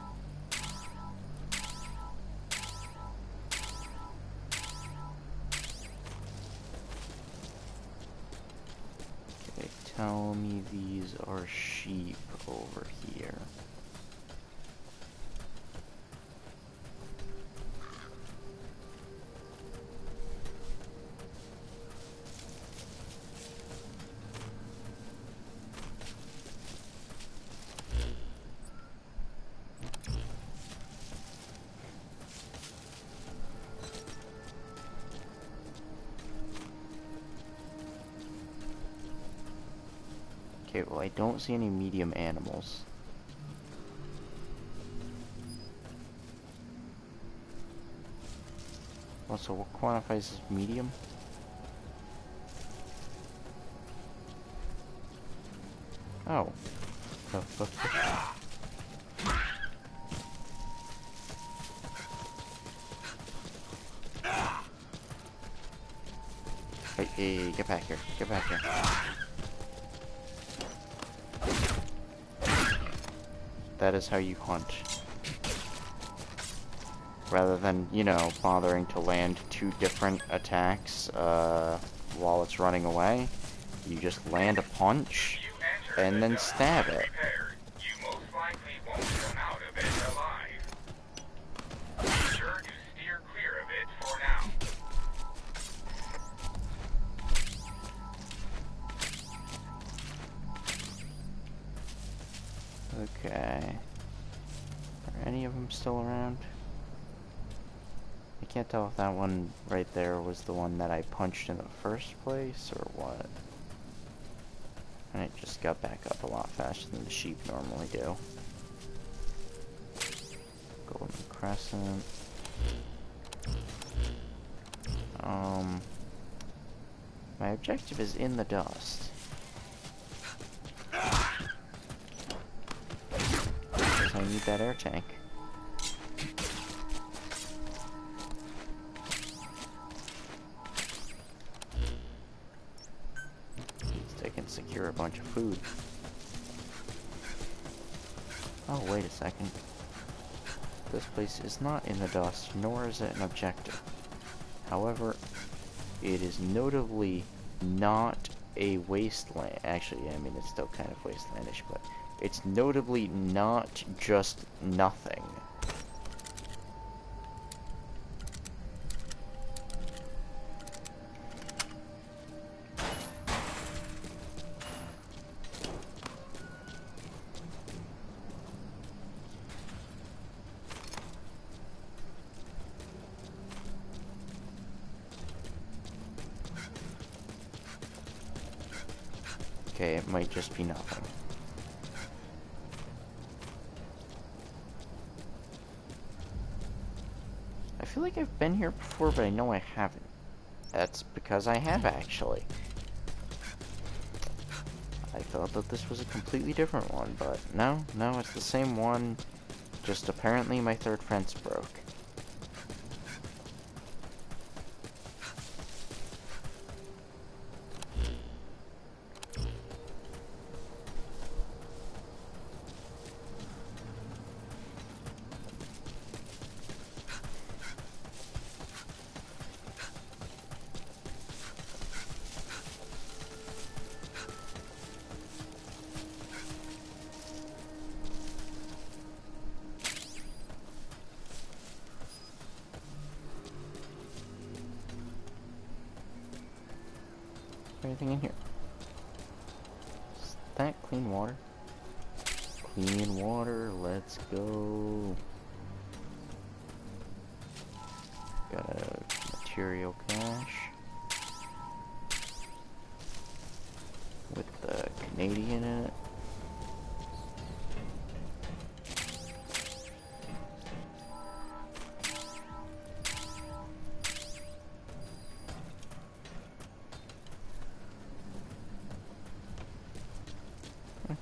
Okay, tell me these are sheep over here. Okay, well, I don't see any medium animals. Also, what quantifies as medium? Oh. Hey, get back here. Get back here. That is how you hunt. Rather than, you know, bothering to land 2 different attacks while it's running away, you just land a punch and then stab it. You most likely won't come out of it alive. Be sure to steer clear of it for now. Okay. Are any of them still around? I can't tell if that one right there was the one that I punched in the first place, or what. And it just got back up a lot faster than the sheep normally do. Golden Crescent. My objective is in the dust. Because I need that air tank. I can secure a bunch of food. Oh, wait a second. This place is not in the dust, nor is it an objective. However, it is notably not a wasteland. Actually, I mean, it's still kind of wastelandish, but It's notably not just nothing. Okay, it might just be nothing. I feel like I've been here before, but I know I haven't. That's because I have, actually. I thought that this was a completely different one, but no, it's the same one, just apparently my third fence broke. Anything in here? Is that clean water? Clean water, let's go. Got a material cache with the Canadian in it.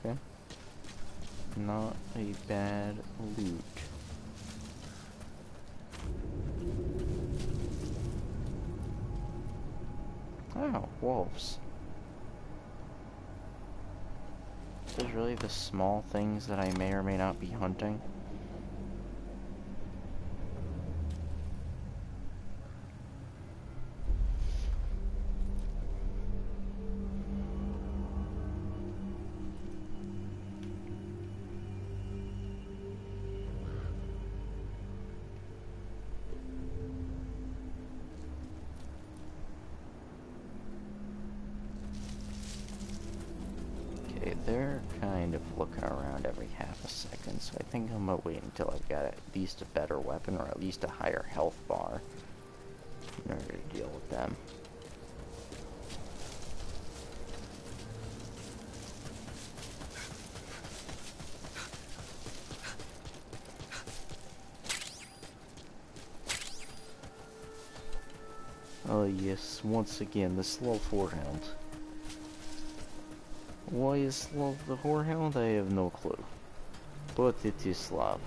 Okay. Not a bad loot. Oh, wolves. This is really the small things that I may or may not be hunting. They're kind of looking around every half a second, so I think I'm gonna wait until I've got at least a better weapon, or at least a higher health bar, in order to deal with them. Oh yes, once again, the slow whorehound. Why is Slav the whorehound? I have no clue. But it is Slav.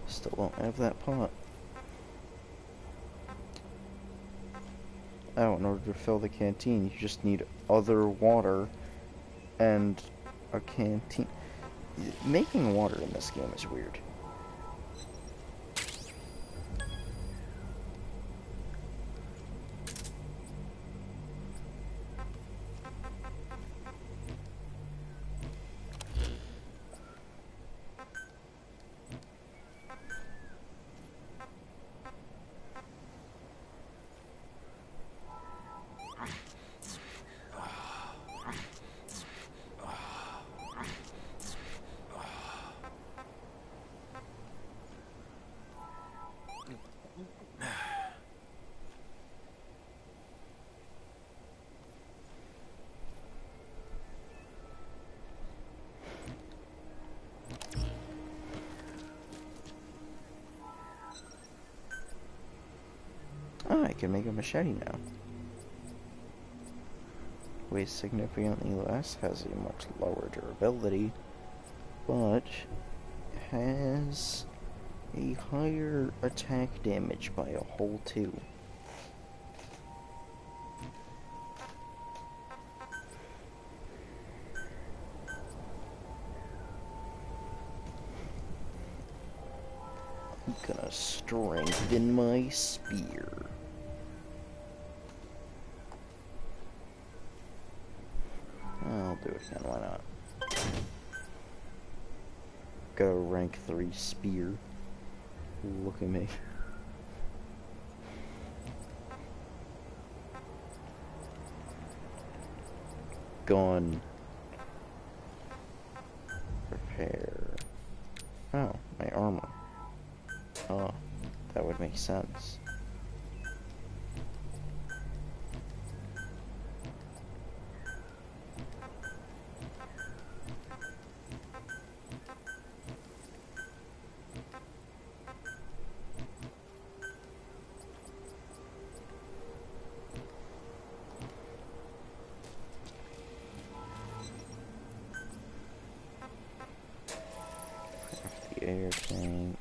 Still don't have that pot. Oh, in order to fill the canteen, you just need other water and a canteen. Making water in this game is weird. Oh, I can make a machete now. weighs significantly less, has a much lower durability, but has a higher attack damage by a whole 2. I'm gonna strengthen my spear. I'll do it again, why not? Got a rank 3 spear. Look at me. Gun. Repair. Oh, my armor. Oh, that would make sense. Air tank.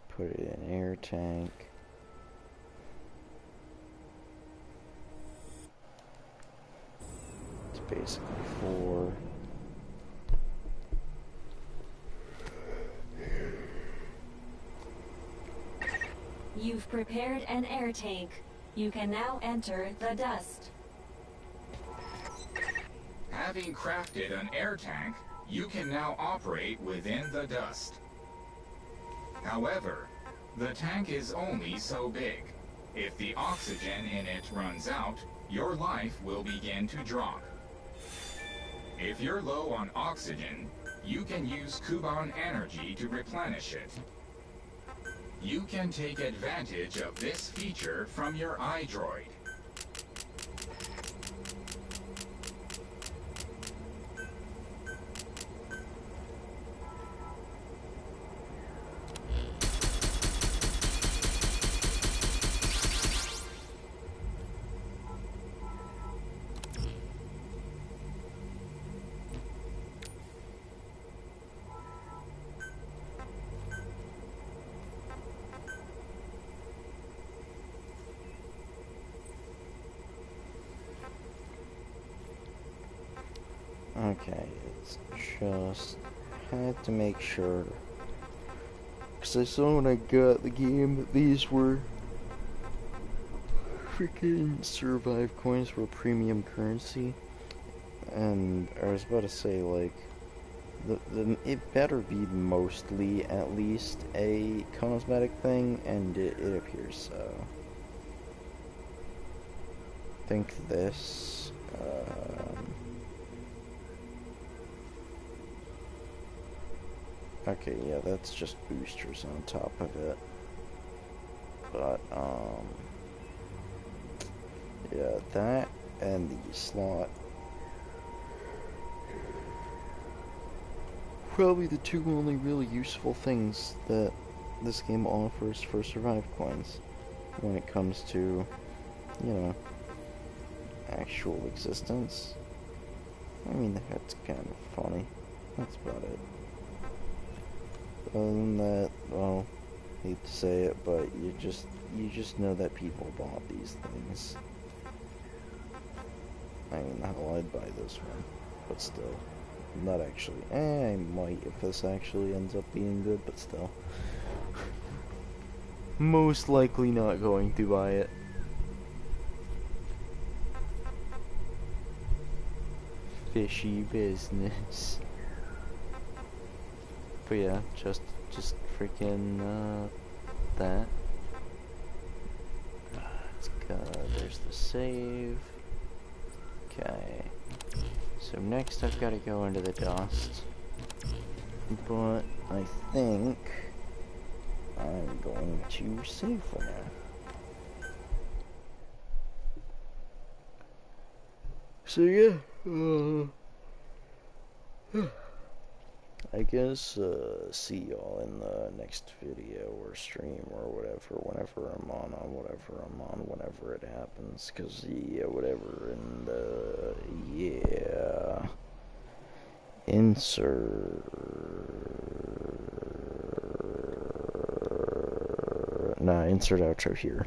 Put it in air tank. It's basically 4. You've prepared an air tank. You can now enter the dust. Having crafted an air tank, you can now operate within the dust. However, the tank is only so big. If the oxygen in it runs out, your life will begin to drop. If you're low on oxygen, you can use Kuban energy to replenish it. You can take advantage of this feature from your iDroid. Okay, it's just had to make sure, because I saw when I got the game that these were freaking survive coins were premium currency, and I was about to say, like, it better be mostly at least a cosmetic thing, and it appears so. I think this, okay, yeah, that's just boosters on top of it. But, yeah, that and the slot. Probably the 2 only really useful things that this game offers for survive coins when it comes to, you know, actual existence. I mean, that's kind of funny. That's about it. Other than that, well, hate to say it, but you just know that people bought these things. I mean, hell, I'd buy this one, but still, not actually. I might if this actually ends up being good, but still, most likely not going to buy it. Fishy business. But yeah, just freaking that. Let's go. There's the save. Okay. So next I've got to go into the dust. But I think I'm going to save for now. So yeah. I guess, see y'all in the next video or stream or whatever, whenever I'm on, whenever it happens, cause, yeah, whatever, and, yeah, insert, insert outro here.